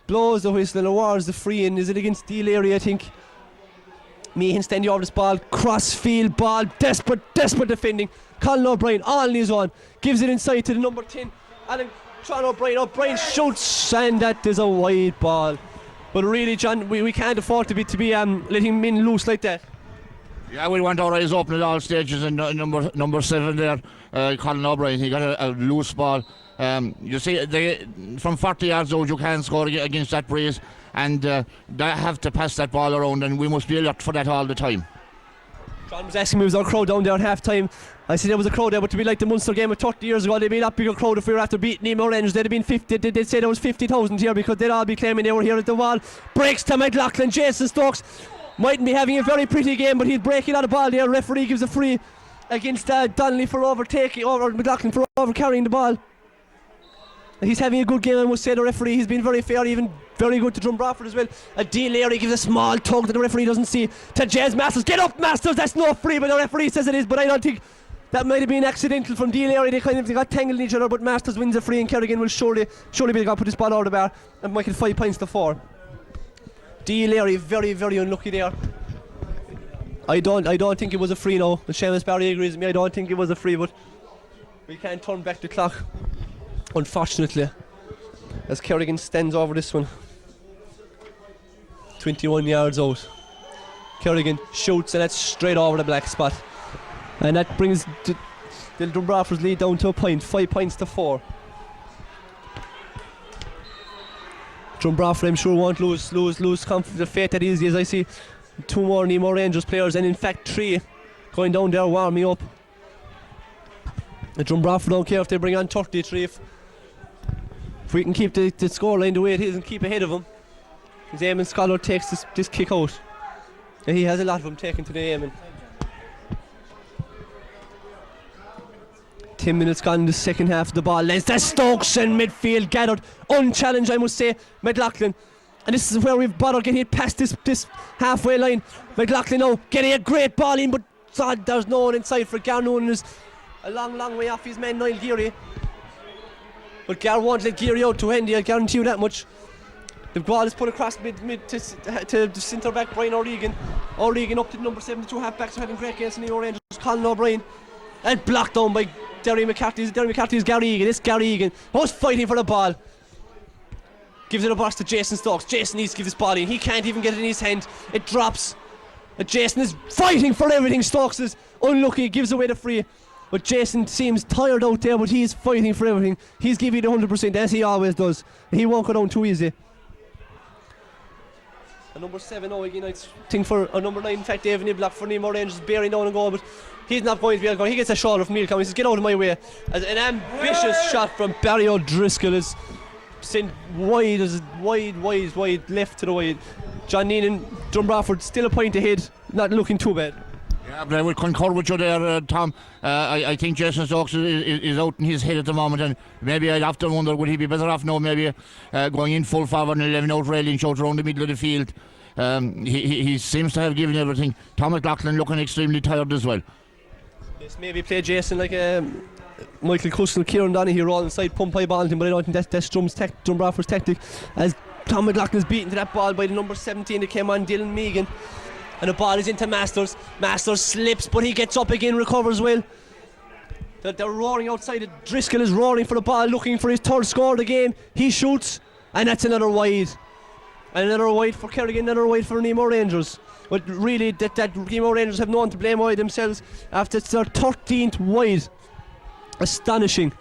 blows the whistle and awards the free in. Is it against D'O'Leary, I think? Meehan standing over this ball, cross field ball, desperate defending. Colin O'Brien on his own, gives it inside to the number 10, Alan Sean O'Brien shoots, and that is a wide ball. But really, John, we can't afford to be letting him in loose like that. Yeah, we want our eyes open at all stages, and number 7 there, Colin O'Brien, he got a loose ball. You see, from 40 yards out you can't score against that breeze, and they have to pass that ball around, and we must be alert for that all the time. John was asking me, was our crowd down there at half time? I said there was a crowd there, but to be like the Munster game of 30 years ago, they'd be a lot bigger crowd if we were after beating Nemo Rangers. They'd have been 50, they'd say there was 50,000 here because they'd all be claiming they were here at the wall. Breaks to McLaughlin, Jason Stokes mightn't be having a very pretty game, but he's breaking out of ball there. Referee gives a free against Donnelly for McLaughlin for over-carrying the ball. He's having a good game, I must say. The referee, he's been very fair, even very good to Drom Broadford as well. A D. Larry gives a small tug that the referee doesn't see to Jez Masters. Get up, Masters! That's no free, but the referee says it is, but I don't think that might have been accidental from D. Larry. They got tangled in each other, but Masters wins a free, and Kerrigan will surely be able to put this ball out of the bar and make it 5 points to 4. D. Larry very, very unlucky there. I don't think it was a free now. Seamus Barry agrees with me. I don't think it was a free, but we can't turn back the clock, unfortunately, as Kerrigan stands over this one. 21 yards out. Kerrigan shoots, and that's straight over the black spot. And that brings the Drom Broadford's lead down to a point, 5 points to 4. Drom Broadford, I'm sure, won't lose the faith that easy, as I see 2 more Nemo Rangers players, and in fact 3 going down there warming up. The Drom Broadford don't care if they bring on 33. If we can keep the scoreline the way it is and keep ahead of them. As Eamon Scholar takes this kick out. And he has a lot of them taken today, Eamon. 10 minutes gone in the second half of the ball. Lens that Stokes in midfield gathered. Unchallenged, I must say, McLaughlin. And this is where we've bothered getting it past this halfway line. McLaughlin now getting a great ball in, but there's no one inside for Gar. Noonan is a long way off his man Niall Geary. But Gar won't let Geary out to Hendy, I guarantee you that much. The ball is put across mid to the centre back Brian O'Regan. O'Regan up to number 72 half-backs are having great games in the Nemo Rangers. Colin O'Brien. And blocked down by Derry McCarthy's Gary Egan. This Gary Egan was fighting for the ball. Gives it a burst to Jason Stokes. Jason needs to give this ball in. He can't even get it in his hand. It drops. Jason is fighting for everything. Stokes is unlucky. Gives away the free. But Jason seems tired out there, but he's fighting for everything. He's giving it 100%, as he always does. He won't go down too easy. A number 7, again, I think for a number 9, in fact, David Niblock for Nemo Rangers, bearing down and goal, but he's not going to be able to go. He gets a shoulder from Neil Cummings. He says, get out of my way. As an ambitious shot from Barry O'Driscoll is sent wide left to the wide. John Neenan, Drom Broadford still a point ahead, not looking too bad. Yeah, but I would concur with you there, Tom. I think Jason Stokes is out in his head at the moment, and maybe I'd have to wonder, would he be better off now, maybe going in full forward and 11 out railing shots around the middle of the field. He seems to have given everything. Tom McLaughlin looking extremely tired as well. Yes, maybe play Jason like Michael Cousins, Kieran Donaghy all inside, pump high ball, but I don't think that's Drom Broadford's tactic, as Tom McLaughlin is beaten to that ball by the number 17 that came on, Dylan Megan. And the ball is into Masters. Masters slips, but he gets up again, recovers well. They're roaring outside. Driscoll is roaring for the ball, looking for his 3rd score of the game. He shoots, and that's another wide. And another wide for Kerrigan, another wide for Nemo Rangers. But really, that Nemo Rangers have no one to blame by themselves after it's their 13th wide. Astonishing.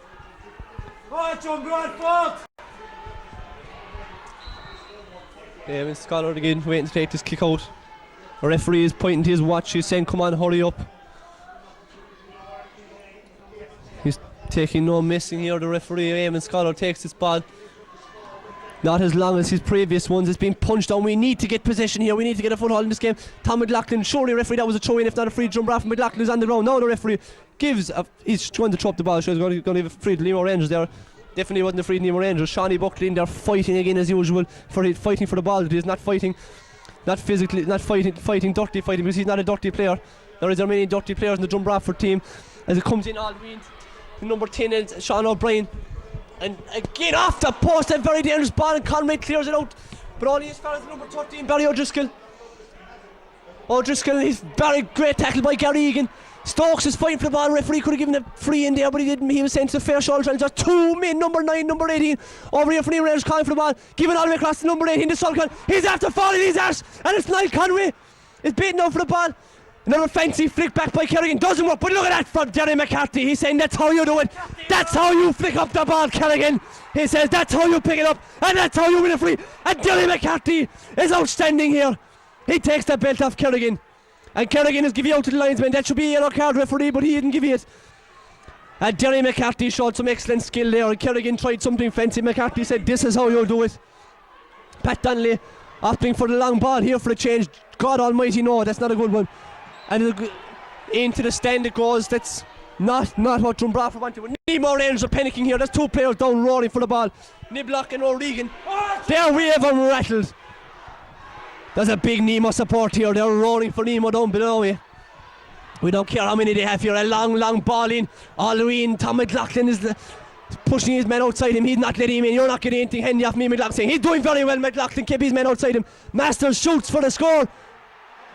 Eamon Scholar again, waiting to take this kick out. The referee is pointing to his watch. He's saying, come on, hurry up. He's taking no missing here. The referee, Eamon Scholar, takes this ball. Not as long as his previous ones. It's been punched on. We need to get possession here. We need to get a foothold in this game. Tom McLaughlin, surely referee, that was a throw in, if not a free. Drom Broadford. McLaughlin is on the ground. Now the referee gives he's trying to throw up the ball. So he's going to give a free to Nemo Rangers there. Definitely wasn't a free to Nemo Rangers. Shawnee Buckley in there fighting again as usual, fighting for the ball. He's not fighting, not physically, not fighting dirty fighting, because he's not a dirty player. There is many dirty players in the Drom Broadford team, as it comes in all the way to number 10 and Sean O'Brien. And again off the post, a very dangerous ball, and Conway clears it out, but only as far as number 13, Barry O'Driscoll. He's very great tackle by Gary Egan. Stokes is fighting for the ball. Referee could have given a free in there, but he didn't. He was sent to fair shoulder challenge. There's 2 men, number 9, number 18, over here for Nemo Rangers, calling for the ball, giving all the way across to number 18, the Sulcan. He's after falling his arse, and it's Niall Conway is beaten out for the ball. Another fancy flick back by Kerrigan, doesn't work, but look at that from Derry McCarthy. He's saying that's how you do it. That's how you flick up the ball, Kerrigan. He says that's how you pick it up, and that's how you win a free. And Derry McCarthy is outstanding here. He takes the belt off Kerrigan, And Kerrigan is giving out to the linesman. That should be a yellow card, referee, but he didn't give it. And Derry McCarthy showed some excellent skill there. Kerrigan tried something fancy. McCarthy said, this is how you'll do it. Pat Donnelly opting for the long ball here for a change. God almighty, no, that's not a good one. And into the stand it goes. That's not what Broadford wanted. But Nemo Rangers are panicking here. There's 2 players down roaring for the ball. Niblock and O'Regan. There we have them rattled. There's a big Nemo support here. They're roaring for Nemo down below me. We don't care how many they have here. A long ball in. All the way in. Tom McLaughlin is pushing his men outside him. He's not letting him in. You're not getting anything handy off me, McLaughlin saying he's doing very well. McLaughlin kept his men outside him. Masters shoots for the score.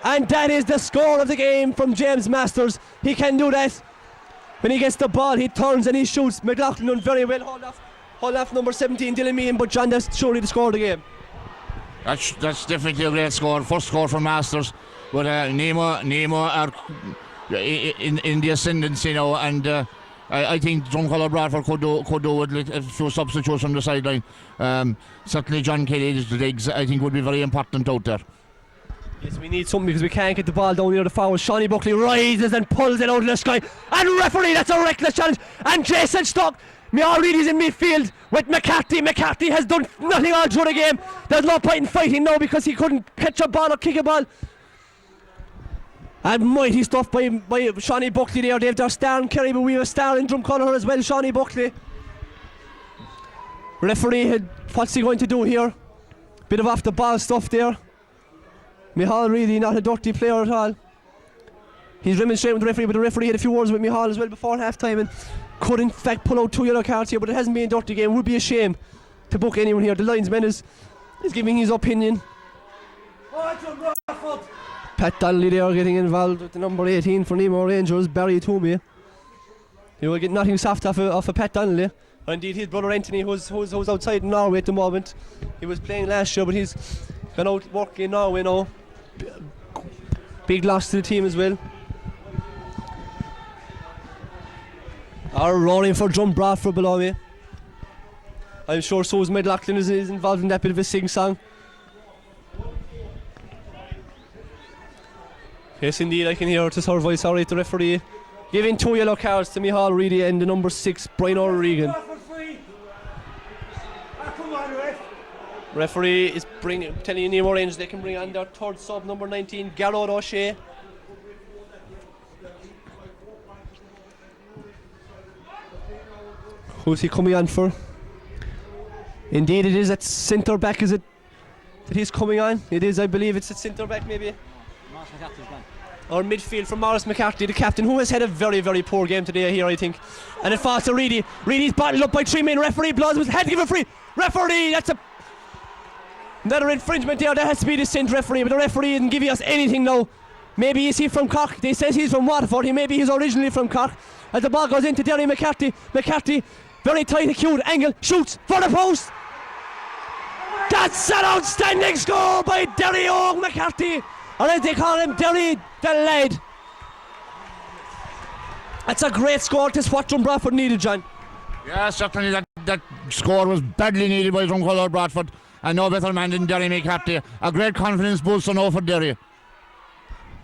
And that is the score of the game from James Masters. He can do that. When he gets the ball, he turns and he shoots. McLaughlin doing very well. Hold off number 17, Dylan Meehan. But John, that's surely the score of the game. That's definitely a great score. First score for Masters. But Nemo are in the ascendancy now, and I think Drumcolor Broadford could do with a few substitutes from the sideline. Certainly John Kelly's legs, I think, would be very important out there. Yes, we need something because we can't get the ball down near the foul. Shawnee Buckley rises and pulls it out of the sky. And referee, that's a reckless challenge. And Jason Stock, Already's in midfield with McCarthy. McCarthy has done nothing all through the game. There's no point in fighting now because he couldn't catch a ball or kick a ball. And mighty stuff by Shawnee Buckley there. They have their star in Kerry, but we have a star in Drumcolor as well, Shawnee Buckley. Referee, what's he going to do here? Bit of off the ball stuff there. Michal really not a dirty player at all. He's remonstrating with the referee, but the referee had a few words with Michal as well before half time and could in fact pull out 2 yellow cards here, but it hasn't been a dirty game. It would be a shame to book anyone here. The linesman is giving his opinion. Pat Donnelly there getting involved with the number 18 for Nemo Rangers, Barry Toomey. He will get nothing soft off of Pat Donnelly. Indeed, his brother Anthony, who's outside in Norway at the moment. He was playing last year, but he's gone out working in Norway now. Big loss to the team as well. Are roaring for Drum Broadford below me. I'm sure Susan McLaughlin is involved in that bit of a sing-song. Yes, indeed, I can hear her voice alright, the referee. Giving 2 yellow cards to Michal Reedy and the number 6, Brian O'Regan. Referee is telling Nemo Rangers they can bring on their 3rd sub, number 19, Garrod O'Shea. Who's he coming on for? Indeed, it is at centre back, is it? That he's coming on? It is, I believe it's at centre back, maybe. Or midfield from Morris McCarthy, the captain, who has had a very, very poor game today here, I think. And it falls to Reedy. Reedy's bottled up by 3 men. Referee blows with head to give a free. Referee, that's another infringement there. That has to be the Saint referee, but the referee isn't giving us anything now. Maybe is he from Cork? They says he's from Waterford. Maybe he's originally from Cork. As the ball goes into Derry McCarthy. McCarthy, very tight, acute angle, shoots for the post. That's an outstanding score by Derry Oak McCarthy. Or as they call him, Derry the Lad. That's a great score. That's what Broadford needed, John. Yeah, certainly that score was badly needed by Drumcolor Broadford. And no better man than Derry McCarthy. A great confidence booster now for Derry.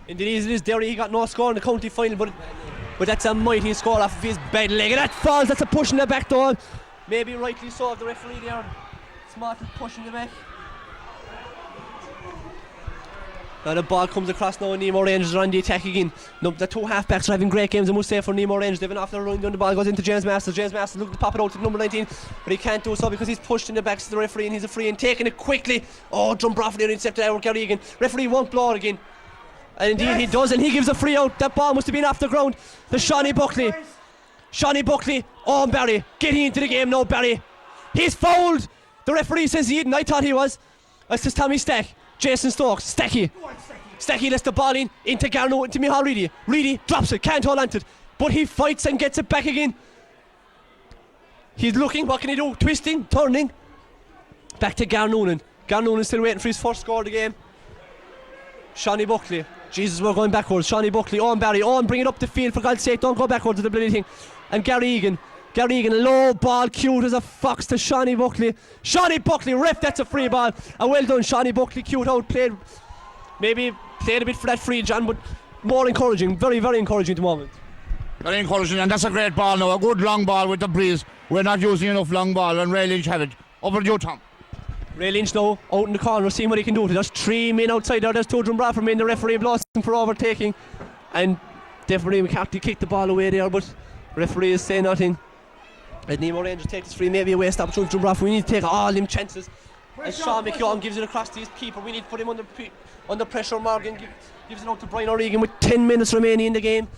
Indeed, it is Derry. He got no score in the county final, but that's a mighty score off of his bad leg. And that falls. That's a push in the back door. Maybe rightly so of the referee there. Smart push in the back. Now the ball comes across now and Nemo Rangers are on the attack again. No, the 2 half-backs are having great games, I must say, for Nemo Rangers. They've been off their run, the ball goes into James Masters. James Masters looking to pop it out to number 19, but he can't do so because he's pushed in the backs to the referee and he's a free and taking it quickly. Oh, Drum Broadford intercepted out Gary again. Referee won't blow it again. And indeed he does, and he gives a free out. That ball must have been off the ground. The Shawnee Buckley. Shawnee Buckley. Oh, Barry getting into the game now, Barry. He's fouled. The referee says he didn't. I thought he was. That's just Tommy Stack. Jason Stokes. Stacky lets the ball into Garno, into Michal Reedy. Reedy drops it, can't hold on to it. But he fights and gets it back again. He's looking, what can he do? Twisting, turning. Back to Garnoonan. Garnoonan still waiting for his first score of the game. Shawnee Buckley. Jesus, we're going backwards. Shawnee Buckley, Owen Barry. Owen, bring it up the field, for God's sake, don't go backwards to the bloody thing. And Gary Egan, low ball, cute as a fox to Shawnee Buckley. Shawnee Buckley, ref, that's a free ball. And well done, Shawnee Buckley, cute out, played a bit for that free, John, but more encouraging, very, very encouraging at the moment. Very encouraging, and that's a great ball now. A good long ball with the breeze. We're not using enough long ball, and Ray Lynch have it. Over to you, Tom. Ray Lynch now out in the corner, seeing what he can do. There's 3 men outside there. There's 2 Broadford men. The referee blasting for overtaking, and definitely McCarthy kicked the ball away there, but referee is saying nothing. As Nemo Rangers take this free, maybe a waste opportunity for Broadford. We need to take all them chances. As Sean McKeown gives it across to his keeper, we need to put him under pressure. Morgan gives it out to Brian O'Regan with 10 minutes remaining in the game.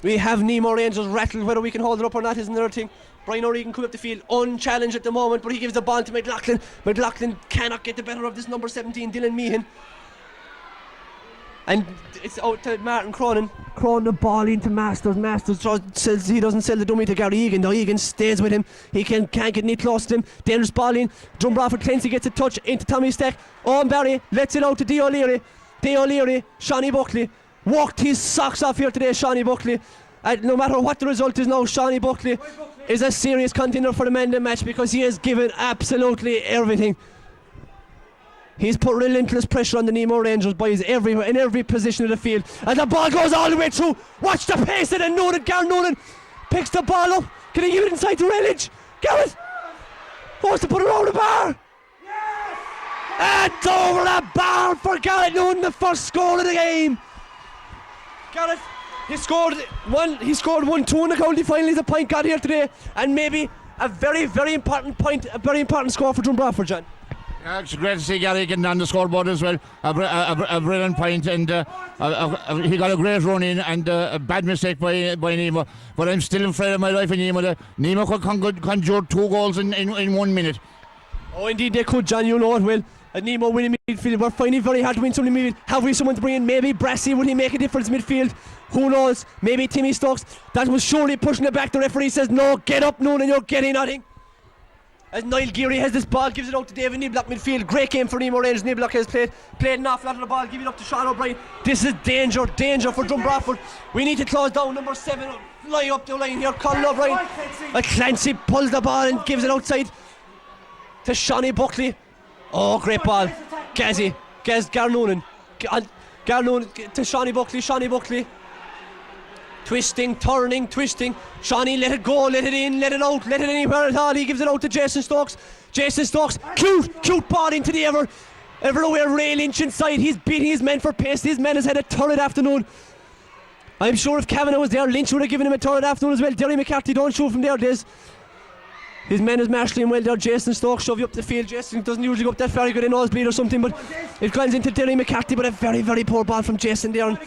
We have Nemo Rangers rattled. Whether we can hold it up or not is another thing. Brian O'Regan coming up the field unchallenged at the moment, but he gives the ball to McLaughlin. McLaughlin cannot get the better of this number 17, Dylan Meehan. And it's out to Martin Cronin. Cronin the ball into Masters. Masters says he doesn't sell the dummy to Gary Egan. Now Egan stays with him. He can't get any close to him. Dangerous ball in. Drom Broadford Clancy gets a touch into Tommy Stack. Owen Barry lets it out to D. O'Leary. D. O'Leary, Shawnee Buckley. Walked his socks off here today, Shawnee Buckley. No matter what the result is now, Shawnee Buckley is a serious contender for the man of the match because he has given absolutely everything. He's put relentless pressure on the Nemo Rangers boys everywhere, in every position of the field. And the ball goes all the way through. Watch the pace of it. Noonan, Gareth Noonan picks the ball up. Can he give it inside to Ray Lynch? Gareth wants to put it over the bar. Yes! It's over the bar for Gareth Noonan, the first goal of the game. Gareth, he scored 1-2 in the county final. He's a point got here today, and maybe a very, very important point, a very important score for Drom Broadford, John. Yeah, it's great to see Gary getting on the scoreboard as well. A brilliant point, and he got a great run in, and a bad mistake by Nemo. But I'm still afraid of my life in Nemo. Nemo could conjure 2 goals in 1 minute. Oh, indeed they could, John. You know it will. Nemo winning midfield. We're finding it very hard to win something in midfield. Have we someone to bring in? Maybe Brassy. Will he make a difference in midfield? Who knows? Maybe Timmy Stokes. That was surely pushing it back. The referee says, no, get up, Noonan, you're getting nothing. As Niall Geary has this ball, gives it out to David Niblock midfield. Great game for Nemo Rangers. Niblock has played an awful lot of the ball, give it up to Sean O'Brien. This is danger for Drom Broadford. We need to close down number 7. Fly up the line here, Colin O'Brien. Clancy pulls the ball and gives it outside to Shawnee Buckley. Oh, great ball. Gaz Garnoonan. Garnoonan to Shawnee Buckley. Twisting, turning, twisting. Shawnee let it go, let it in, let it out, let it anywhere at all. He gives it out to Jason Stokes. Jason Stokes, cute ball into the everywhere. Ray Lynch inside. He's beating his men for pace. His man has had a torrid afternoon. I'm sure if Kavanagh was there, Lynch would have given him a torrid afternoon as well. Derry McCarthy, don't shoot from there, Des. His men is marshalling well there. Jason Stokes shove you up the field. Jason doesn't usually go up that far. He got a nosebleed or something, but it grinds into Derry McCarthy. But a very, very poor ball from Jason there. And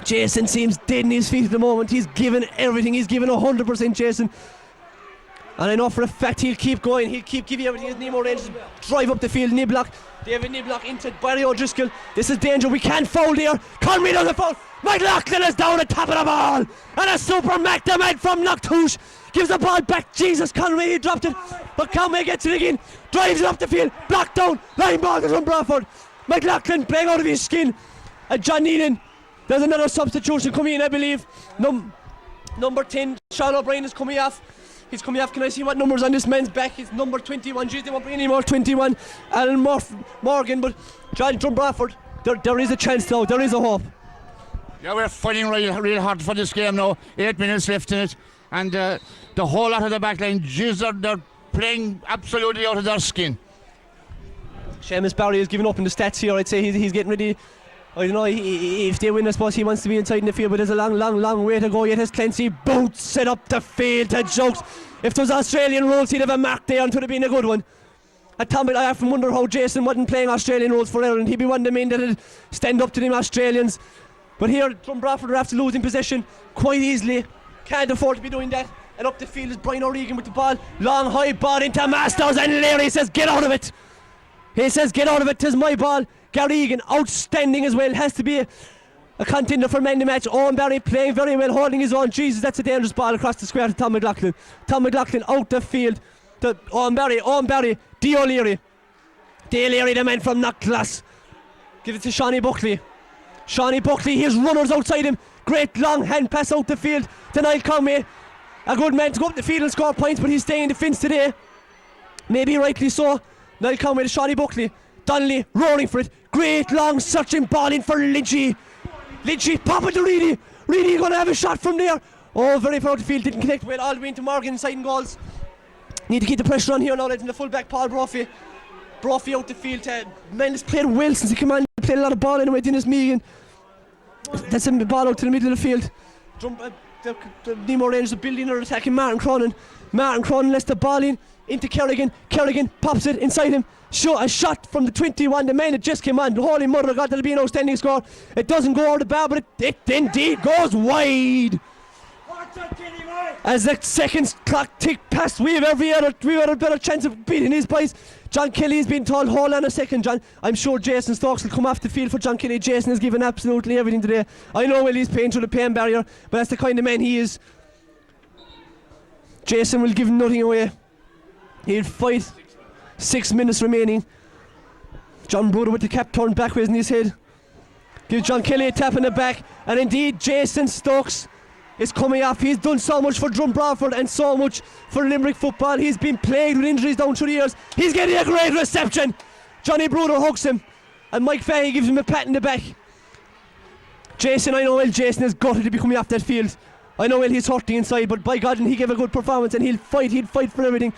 Jason seems dead in his feet at the moment. He's given everything. He's given 100%, Jason. And I know for a fact he'll keep going. He'll keep giving everything as Nemo Rangers drive up the field. David Niblock into Barry O'Driscoll. This is danger. We can't foul there. Conway doesn't foul. McLaughlin is down the top of the ball. And a super McDermott from Noctouche gives the ball back. Jesus, Conway, he dropped it. But Conway gets it again. Drives it up the field. Blocked down. Line ball to Broadford. McLaughlin playing out of his skin. And John Nealon. There's another substitution coming in, I believe. Number 10, Sean O'Brien is coming off. He's coming off. Can I see what numbers on this man's back? It's number 21. Jeez, they won't bring any more. 21. Alan Morgan. But John Drom Broadford, there is a chance now. There is a hope. Yeah, we're fighting real hard for this game now. 8 minutes left in it. And the whole lot of the back line, they're playing absolutely out of their skin. Seamus Barry is giving up in the stats here. I'd say he's getting ready. I don't know, if they win, I suppose he wants to be inside in the field, but there's a long way to go yet as Clancy boots set up the field to jokes. If there's Australian rules, he'd have a mark there and it would have been a good one. I often wonder how Jason wasn't playing Australian rules for Ireland. He'd be one of the men that'd stand up to them Australians. But here, Drom Broadford are after losing possession quite easily. Can't afford to be doing that. And up the field is Brian O'Regan with the ball. Long, high ball into Masters, and Larry says, get out of it. He says, get out of it, 'tis my ball. Gary Egan, outstanding as well, has to be a contender for man of the match. Owen Barry playing very well, holding his own. Jesus, that's a dangerous ball across the square to Tom McLaughlin. Tom McLaughlin out the field to Owen Barry, D. O'Leary, the man from Knockglass. Give it to Shawnee Buckley. His runners outside him. Great long hand pass out the field to Niall Conway. A good man to go up the field and score points, but he's staying in defence today. Maybe rightly so. Niall Conway to Shawnee Buckley. Donnelly roaring for it. Great long searching ball in for Lynchy. Lynchy, pop it to Reedy. Reedy going to have a shot from there. Oh, very proud to field, didn't connect well, all the way into Morgan, inside goals. Need to keep the pressure on here now, letting the full back Paul Brophy. Brophy out the field. Man has played well since he came on. Played a lot of ball anyway, Dennis Megan. That's a ball out to the middle of the field. The Nemo Rangers are building or attacking Martin Cronin. Martin Cronin lets the ball into Kerrigan. Kerrigan pops it inside him. A shot from the 21. The man that just came on. Holy mother of God, that'll be an outstanding score. It doesn't go over the bar, but it indeed goes wide. As the seconds clock tick past, we have a better chance of beating these boys. John Kelly's been told, hold on a second, John. I'm sure Jason Stokes will come off the field for John Kelly. Jason has given absolutely everything today. I know he's paying through the pain barrier, but that's the kind of man he is. Jason will give nothing away. He'll fight. 6 minutes remaining. John Bruder with the cap turned backwards in his head. Gives John Kelly a tap in the back. And indeed, Jason Stokes is coming off. He's done so much for Drom Broadford and so much for Limerick football. He's been plagued with injuries down through the years. He's getting a great reception. Johnny Bruder hugs him. And Mike Fahey gives him a pat in the back. Jason, I know well, Jason is gutted to be coming off that field. I know well he's hurting inside, but by God, he gave a good performance and he'll fight for everything.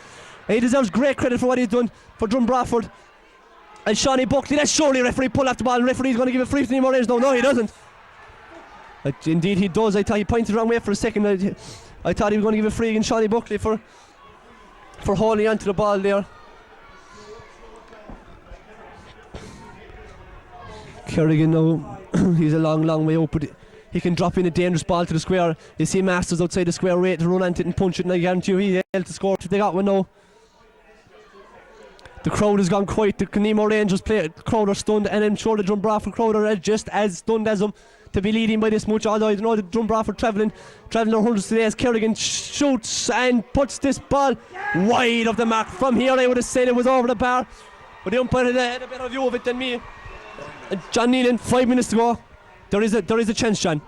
And he deserves great credit for what he's done for Drom Broadford. And Shawnee Buckley, that's surely referee pull off the ball. Referee's going to give a free to Nemo Rangers. No, he doesn't. Indeed he does. I thought he pointed the wrong way for a second. I thought he was going to give a free against Shawnee Buckley for holding onto the ball there. Kerrigan now, he's a long way up, but he can drop in a dangerous ball to the square. You see Masters outside the square, ready to run onto it and punch it, and I guarantee you he's able to score if they got one now. The crowd has gone quiet. The Nemo Rangers crowd are stunned, and I'm sure the Drom Broadford crowd are just as stunned as them to be leading by this much. Although I don't know the Drom Broadford travelling their hundreds today as Kerrigan shoots and puts this ball wide of the mark. From here I would have said it was over the bar, but the umpire had a better view of it than me. John Nealon, 5 minutes to go. There is a chance, John.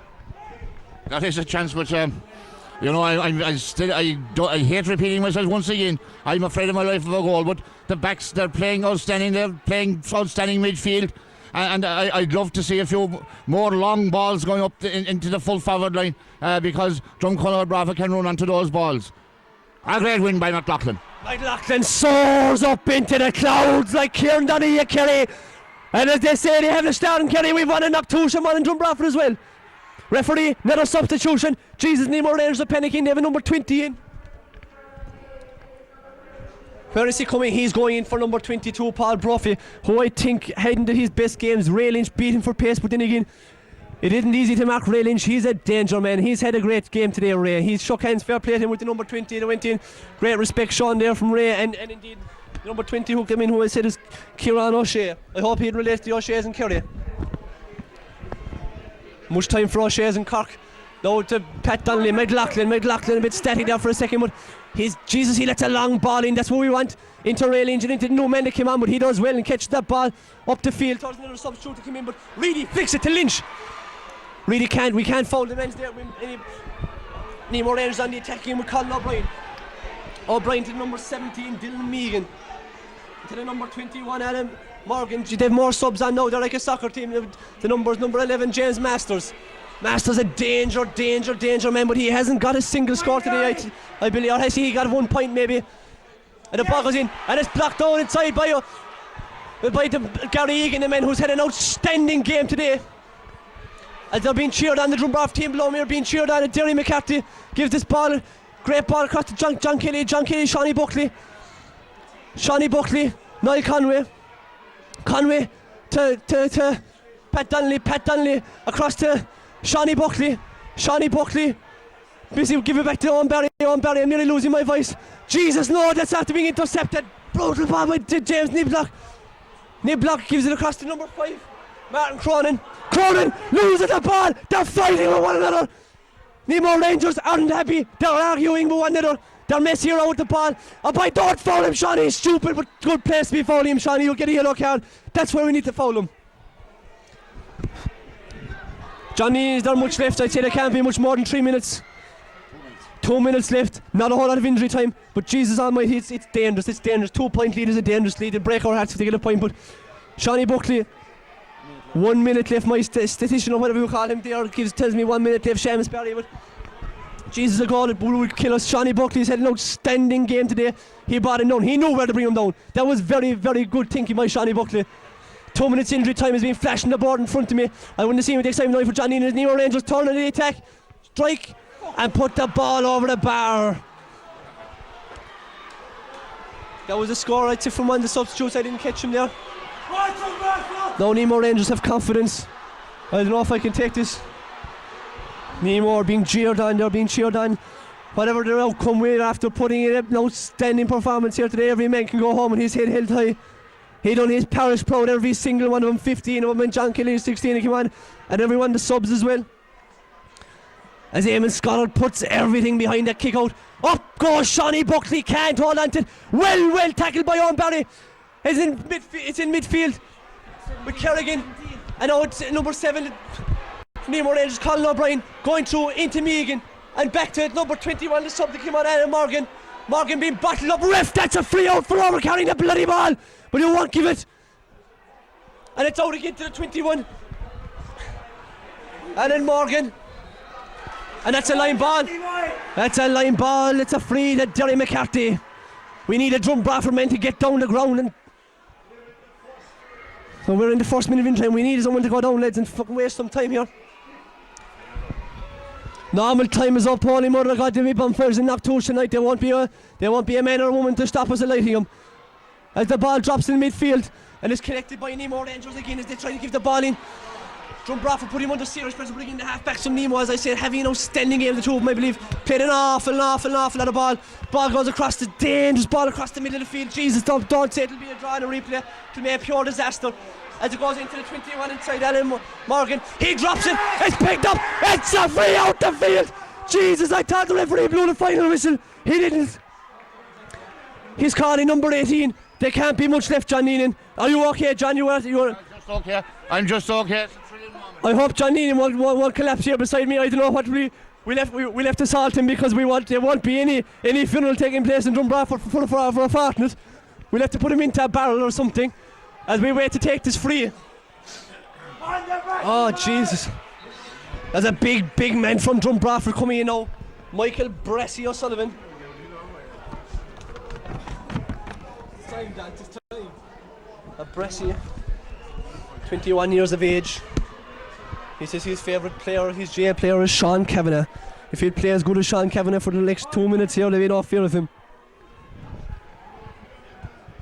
That is a chance, but you know, I hate repeating myself once again. I'm afraid of my life of a goal, but the backs, they're playing outstanding. They're playing outstanding midfield, and I'd love to see a few more long balls going up into the full forward line because Drumconnell Bravo can run onto those balls. A great win by McLaughlin. McLaughlin soars up into the clouds like Kieran Donaghy, Kerry. And as they say, they have the start in Kerry. We've won in Knocktusha, one in Drom Broadford as well. Referee, another substitution. Jesus, Nemo Rangers are panicking. They have a number 20 in. Where is he coming? He's going in for number 22, Paul Brophy, who I think heading to his best games. Ray Lynch beat him for pace, but then again, it isn't easy to mark Ray Lynch. He's a danger man. He's had a great game today, Ray. He's shook hands, fair play to him with the number 20 that went in. Great respect shown there from Ray, and indeed, number 20 who came in, who I said is Kieran O'Shea. I hope he'd relate to the O'Sheas in Kerry. Much time for O'Shea's in Cork. Now to Pat Donnelly, McLaughlin a bit static there for a second, but he lets a long ball in. That's what we want. Into Ray Lynch and into no man that came on, but he does well and catches that ball up the field. There's another substitute to come in, but Reedy flicks it to Lynch. Reedy we can't foul the men's there. Nemo Rangers on the attacking with Colin O'Brien. O'Brien to number 17, Dylan Megan. To the number 21, Adam Morgan. They have more subs on now. They're like a soccer team. The numbers, number 11, James Masters. Masters a danger man, but he hasn't got a single score today, I believe. Or has he got 1 point maybe? And the ball goes in, and it's blocked down inside by Gary Egan, the man who's had an outstanding game today. As they're being cheered on, the Drom Broadford team below me are being cheered on, and Derry McCarthy gives this ball, great ball across to John Kelly, Shawnee Buckley, Niall Conway to Pat Donnelly across to Shawnee Buckley, busy give it back to Owen Barry, I'm nearly losing my voice. Jesus, no, that's after being intercepted. Brutal ball by James Niblock. Niblock gives it across to number 5, Martin Cronin loses the ball. They're fighting with one another. Nemo Rangers aren't happy. They're arguing with one another. They're messing around with the ball. But don't foul him, Shawnee. He's stupid, but good place to be fouling him, Shawnee. You'll get a yellow card. That's where we need to foul him. Johnny, is there much left? I'd say there can't be much more than 3 minutes. 2 minutes left. Not a whole lot of injury time, but Jesus almighty, it's dangerous. 2 point lead is a dangerous lead. It'll break our hearts if they get a point, but Shawnee Buckley 1 minute left. My statistician or whatever you call him there tells me 1 minute left. Seamus Barry, but Jesus, a goal that would kill us. Shawnee Buckley's had an outstanding game today. He brought him down. He knew where to bring him down. That was very, very good thinking by Shawnee Buckley. 2 minutes injury time has been flashing the board in front of me. I wouldn't have seen it next time now for John Neenan. Nemo Rangers turn on the attack, strike, and put the ball over the bar. That was a score, I'd say, from one of the substitutes. I didn't catch him there. Now Nemo Rangers have confidence. I don't know if I can take this. Nemo are being cheered on, they're being cheered on. Whatever their outcome will after putting in an outstanding performance here today, every man can go home with his head held high. He done his parish proud, every single one of them, 15 of them, and John Kelly 16, he came on, and everyone the subs as well. As Eamon Scott puts everything behind that kick out. Up goes Shawnee Buckley, can't hold on to it. Well tackled by Owen Barry. It's in midfield with Kerrigan, and now it's number 7. Nemo Rangers, Colin O'Brien going through into Megan and back to number 21, the sub that came on, Alan Morgan. Morgan being battled up. Ref, that's a free out for overcarrying the bloody ball, but he won't give it. And it's out again to the 21. Alan Morgan. And that's a line ball. That's a line ball. It's a free to Derry McCarthy. We need a Drom Broadford man to get down the ground. And so we're in the first minute of injury. We need someone to go down, lads, and fucking waste some time here. Normal time is up. Holy mother of God, the bonfires in Knocktosh tonight. There won't be a man or a woman to stop us lighting them. As the ball drops in midfield and is collected by Nemo Rangers again as they try to give the ball in. Drom Broadford put him under serious pressure, bringing the half-backs from Nemo, as I said, having an outstanding game, the two of them, I believe. Played an awful lot of ball. Ball goes across the dangerous ball across the middle of the field. Jesus, don't say it'll be a draw and a replay. It'll be a pure disaster. As it goes into the 21 inside Alan Morgan. He drops it. It's picked up. It's a free out the field. Jesus, I thought the referee blew the final whistle. He didn't. He's calling number 18. There can't be much left, John Neenan. Are you okay, John? You are Just okay. I'm just okay. I hope John Neenan won't collapse here beside me. I don't know what we left to salt him because there won't be any funeral taking place in Drom Broadford for a fortnight. We'll have to put him into a barrel or something as we wait to take this free. Oh Jesus. There's a big man from Drom Broadford coming in now. Michael Bressy O'Sullivan. It's time, Dan, it's time. A Bressy, 21 years of age. He says his favourite player, his GA player, is Sean Kavanagh. If he'd play as good as Sean Kavanagh for the next 2 minutes here, there'll be no fear of him.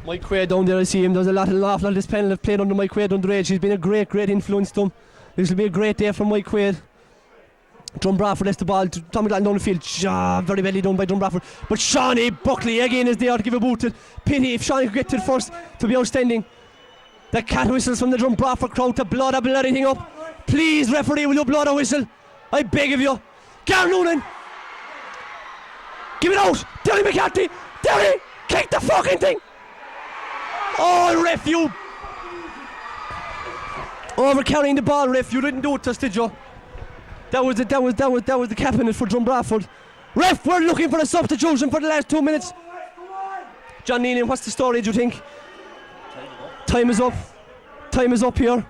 Mike Quaid down there, I see him. There's an awful lot of this panel have played under Mike Quaid underage. He's been a great influence to him. This will be a great day from Mike Quaid. Drom Broadford lets the ball to Tommy Glann down the field. Very badly done by Drom Broadford. But Shawnee Buckley again is there to give a boot to Pity. If Shawnee could get to the first, to be outstanding. The cat whistles from the Drom Broadford crowd to blow the bloody thing up. Please, referee, will you blow the whistle? I beg of you. Gary Noonan. Give it out. Derry McCarthy. Derry, kick the fucking thing. Oh, ref, you. Overcarrying the ball, ref. You didn't do it, just did you? That was the captain for Drom Broadford. Ref, we're looking for a substitution for the last 2 minutes. John Neenan, what's the story, do you think? Time is up. Time is up here.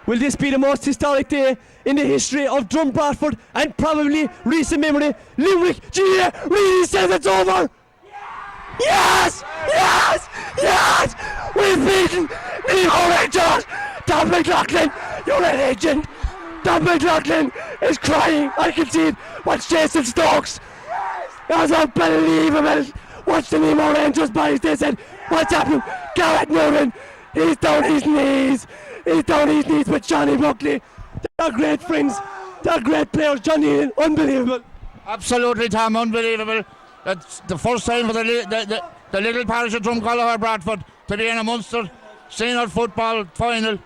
Will this be the most historic day in the history of Drom Broadford and probably recent memory? Limerick GA really says it's over. Yes! Yes! Yes! We've beaten Nemo Rangers! Tom McLaughlin, you're a legend! Tom McLaughlin is crying, I can see it! Watch Jason Stokes! That's unbelievable! Watch the Nemo Rangers boys, they said, what's happening? Garrett Noonan, he's down his knees! He's down his knees with Johnny Buckley! They're great friends, they're great players, Johnny, unbelievable! Absolutely, Tom, unbelievable. That's the first time for the little parish of Drumconnell Broadford to be in a Munster senior football final.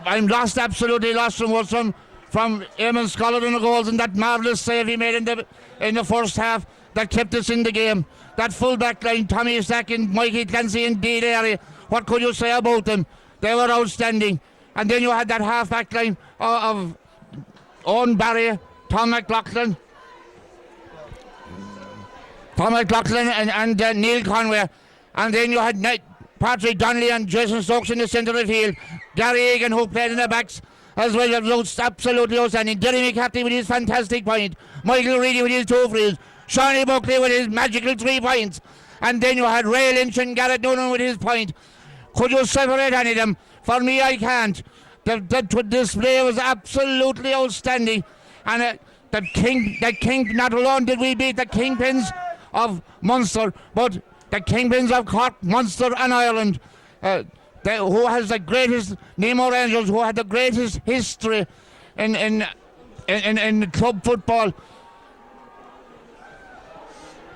I'm absolutely lost from what's from Eamon Scott in the goals and that marvellous save he made in the first half that kept us in the game. That full back line, Tommy Stack and Mikey Clancy and D. Derry, what could you say about them? They were outstanding. And then you had that half back line of Owen Barry, Tom McLaughlin and Neil Conway. And then you had Patrick Donnelly and Jason Stokes in the centre of the field. Gary Egan, who played in the backs as well, was absolutely outstanding. Derry McCarthy with his fantastic point. Michael Reedy with his 2 frees. Shawnee Buckley with his magical 3 points. And then you had Ray Lynch and Garrett Noonan with his point. Could you separate any of them? For me, I can't. The display was absolutely outstanding. And the king, not alone did we beat the kingpins of Munster, but the kingpins of Cork, Munster and Ireland. Who has the greatest, Nemo Rangers, who had the greatest history in club football.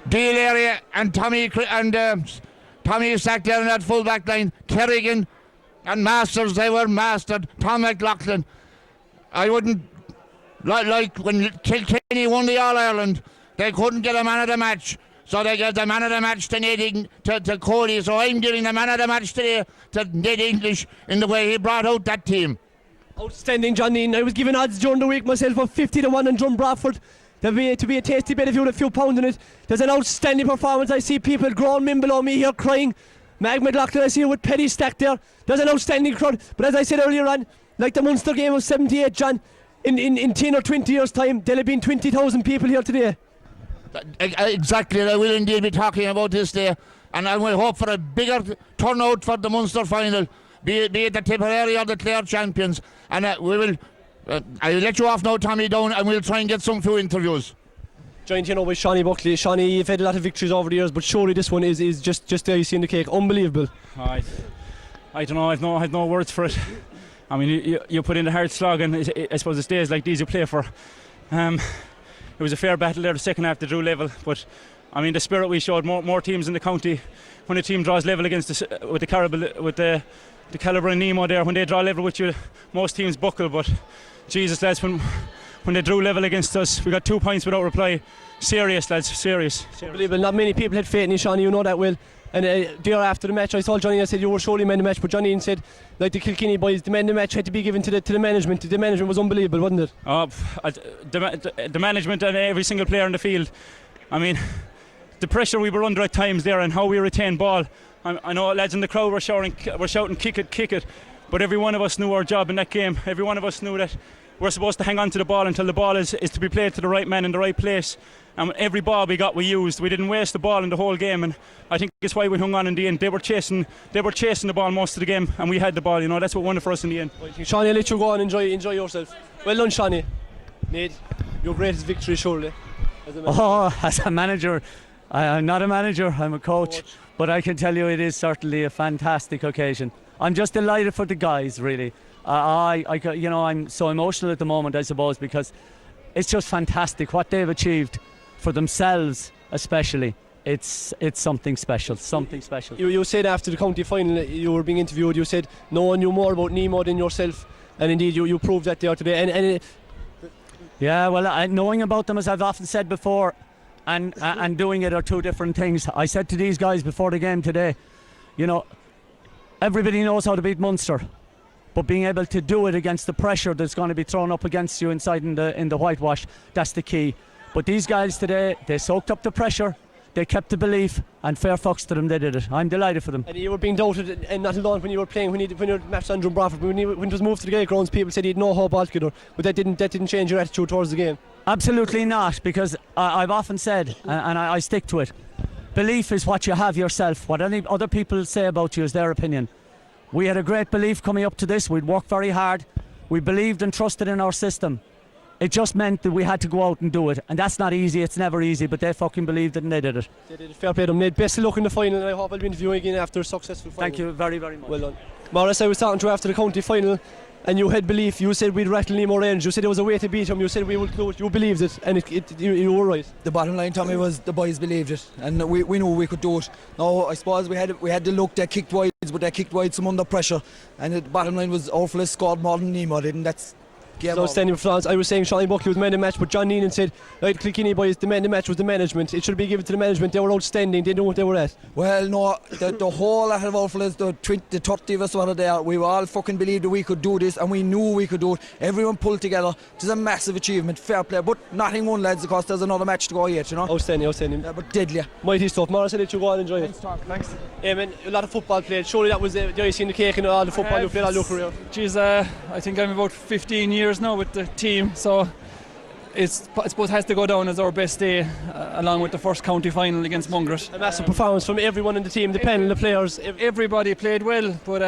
Deal area and Tommy sat there in that full back line. Kerrigan and Masters, they were mastered. Tom McLaughlin. I wouldn't like when Kilkenny won the All Ireland, they couldn't get a man of the match. So they gave the man of the match to Cody. So I'm giving the man of the match today to Ned English in the way he brought out that team. Outstanding, Johnny. I was given odds during the week myself of 50-1 on Drom Broadford. To be a tasty bet if you had a few pounds in it. There's an outstanding performance. I see people, grown men below me here crying. Mag McLaughlin, I see her with Petty stacked there. There's an outstanding crowd. But as I said earlier on, like the Munster game of 78, John, in 10 or 20 years' time, there'll have been 20,000 people here today. Exactly, I will indeed be talking about this day. And I will hope for a bigger turnout for the Munster final, be it the Tipperary or the Clare champions. And we will... I'll let you off now, Tommy, down, and we'll try and get some few interviews. Joined here now by Shawnee Buckley. Shawnee, you've had a lot of victories over the years, but surely this one is just the icing on the cake. Unbelievable. I don't know, I've no words for it. I mean, you put in the hard slog, and I suppose it's days like these you play for. It was a fair battle there, the second half, they drew level, but I mean, the spirit we showed, more teams in the county, when a team draws level against with the calibre in Nemo there, when they draw level with you, most teams buckle, but Jesus, lads, when they drew level against us, we got 2 points without reply. Serious, lads, serious. Unbelievable. Not many people had faith in you, Shawnee, you know that well. And there after the match, I told Johnny, I said you were surely man of the match, but Johnny said, like the Kilkenny boys, the man of the match had to be given to the management. The management was unbelievable, wasn't it? The management and every single player in the field. I mean, the pressure we were under at times there and how we retained ball. I know lads in the crowd were shouting, kick it. But every one of us knew our job in that game. Every one of us knew that we're supposed to hang on to the ball until the ball is to be played to the right man in the right place. And every ball we got, we used. We didn't waste the ball in the whole game, and I think it's why we hung on in the end. They were chasing the ball most of the game, and we had the ball. You know, that's what won it for us in the end. Shawnee, I'll let you go and enjoy yourself. Well done, Shawnee. Nate, your greatest victory, surely. As a manager, I'm not a manager. I'm a coach, but I can tell you it is certainly a fantastic occasion. I'm just delighted for the guys, really. I'm so emotional at the moment, I suppose, because it's just fantastic what they've achieved for themselves, especially. It's something special. You said after the county final, you were being interviewed, you said no one knew more about Nemo than yourself, and indeed you proved that there today. Yeah, well, knowing about them, as I've often said before, and doing it are two different things. I said to these guys before the game today, you know, everybody knows how to beat Munster, but being able to do it against the pressure that's going to be thrown up against you inside in the whitewash, that's the key. But these guys today, they soaked up the pressure, they kept the belief, and fair fucks to them, they did it. I'm delighted for them. And you were being doubted, and not alone when you were playing, when you were matched on Drom Broadford, when it was moved to the Gaelic grounds, people said he had no hope altogether, but that didn't change your attitude towards the game. Absolutely not, because I've often said, and I stick to it, belief is what you have yourself. What any other people say about you is their opinion. We had a great belief coming up to this. We'd worked very hard. We believed and trusted in our system. It just meant that we had to go out and do it, and that's not easy. It's never easy, but they fucking believed it and they did it. They did it. Fair play to them. Ned, best of luck in the final, and I hope I'll be interviewing again after a successful final. Thank you very, very much. Well done. Morris, I was talking to you after the county final, and you had belief. You said we'd rattle Nemo Rangers. You said there was a way to beat them. You said we would do it. You believed it, and you were right. The bottom line, Tommy, was the boys believed it, and we knew we could do it. Now, I suppose we had the look. They kicked wide, but they kicked wide some under pressure, and the bottom line was Orflis scored more than Nemo did, and that's Outstanding performance. I was saying Sean Buckley was man of the match, but John Neenan said, right, Kilkenny boys, the man of the match was the management. It should be given to the management. They were outstanding. They knew what they were at. Well, no, the whole lot of our fellas, the 30 of us were there, we all fucking believed that we could do this, and we knew we could do it. Everyone pulled together. It was a massive achievement, fair play, but nothing won, lads, because there's another match to go yet, you know. Outstanding. Yeah, but deadly. Mighty stuff. Morris, I let you go on and enjoy it. Thanks. Yeah, man, a lot of football played. Surely that was the icing in the cake and all the football you played all your career. Geez, I think I'm about 15 years now with the team, so I suppose has to go down as our best day, along with the first county final against Mungret. A massive performance from everyone in the team, the panel, the players. Everybody played well, but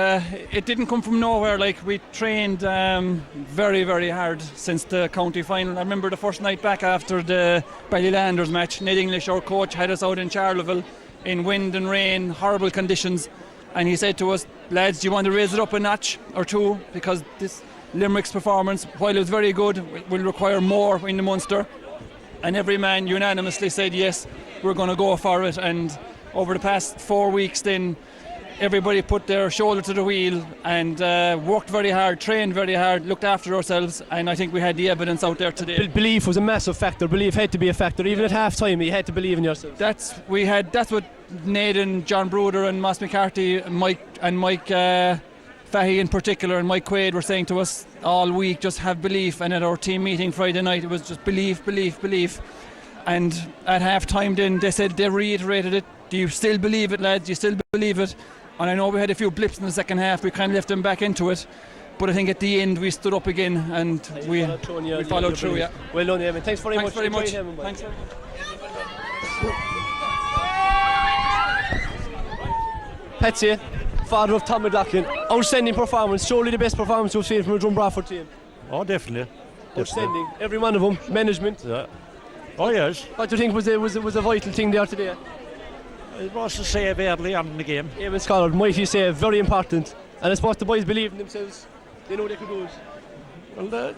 it didn't come from nowhere. Like, we trained very, very hard since the county final. I remember the first night back after the Ballylanders match, Ned English, our coach, had us out in Charleville in wind and rain, horrible conditions, and he said to us, lads, do you want to raise it up a notch or two, because this Limerick's performance, while it was very good, will require more in the Munster. And every man unanimously said yes, we're going to go for it. And over the past 4 weeks then, everybody put their shoulder to the wheel and worked very hard, trained very hard, looked after ourselves, and I think we had the evidence out there today. Belief was a massive factor. Belief had to be a factor. Even at half time you had to believe in yourself. That's what Ned and John Bruder and Moss McCarthy and Mike Fahey in particular and Mike Quaid were saying to us all week, just have belief. And at our team meeting Friday night, it was just belief. And at half time then they reiterated it. Do you still believe it, lads? Do you still believe it? And I know we had a few blips in the second half, we kind of left them back into it, but I think at the end we stood up again and we followed through. Yeah. Well done, Eamon. Thanks very much. Thanks very much. Patsy, father of Tom McLaughlin, outstanding performance, surely the best performance we've seen from a Drom Broadford team. Oh, definitely. Outstanding, every one of them, management. Yeah. Oh, yes. What do you think was a vital thing there today? It was to save early on in the game. Eamon Scholar, mighty save, very important. And I suppose the boys believe in themselves, they know they could do it. Well,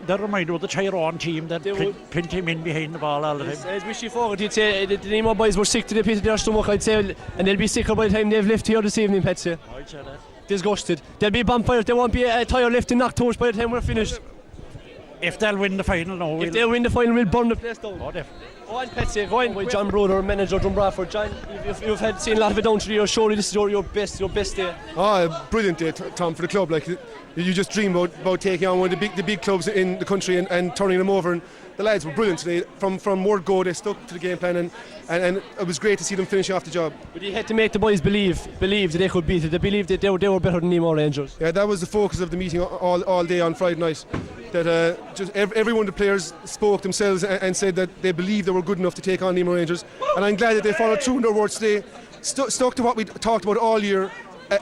they're reminded of the Tyrone team that print him in behind the ball all the time. As Wishy forward, you'd say the Nemo boys were sick to the pit of their stomach, I'd say, and they'll be sicker by the time they've left here this evening, Patsy. I'd say that. Disgusted. There'll be bonfires, there won't be a tyre left in Knocktours by the time we're finished. If they'll win the final, no. If they'll win the final, we'll burn the place down. Oh, definitely. Go on, Patsy, go on. With John Bruder, manager Drom Broadford. John, you've seen a lot of it down to the year. Surely this is your best day. Oh, brilliant day, Tom, for the club. Like, you just dream about taking on one of the big clubs in the country and turning them over. And the lads were brilliant today. From word go, they stuck to the game plan, and it was great to see them finish off the job. But you had to make the boys believe that they could beat it. They believed that they were better than Nemo Rangers. Yeah, that was the focus of the meeting all day on Friday night. That just every one of the players spoke themselves and said that they believed they were good enough to take on Nemo Rangers. And I'm glad that they followed through in their words today, stuck to what we talked about all year,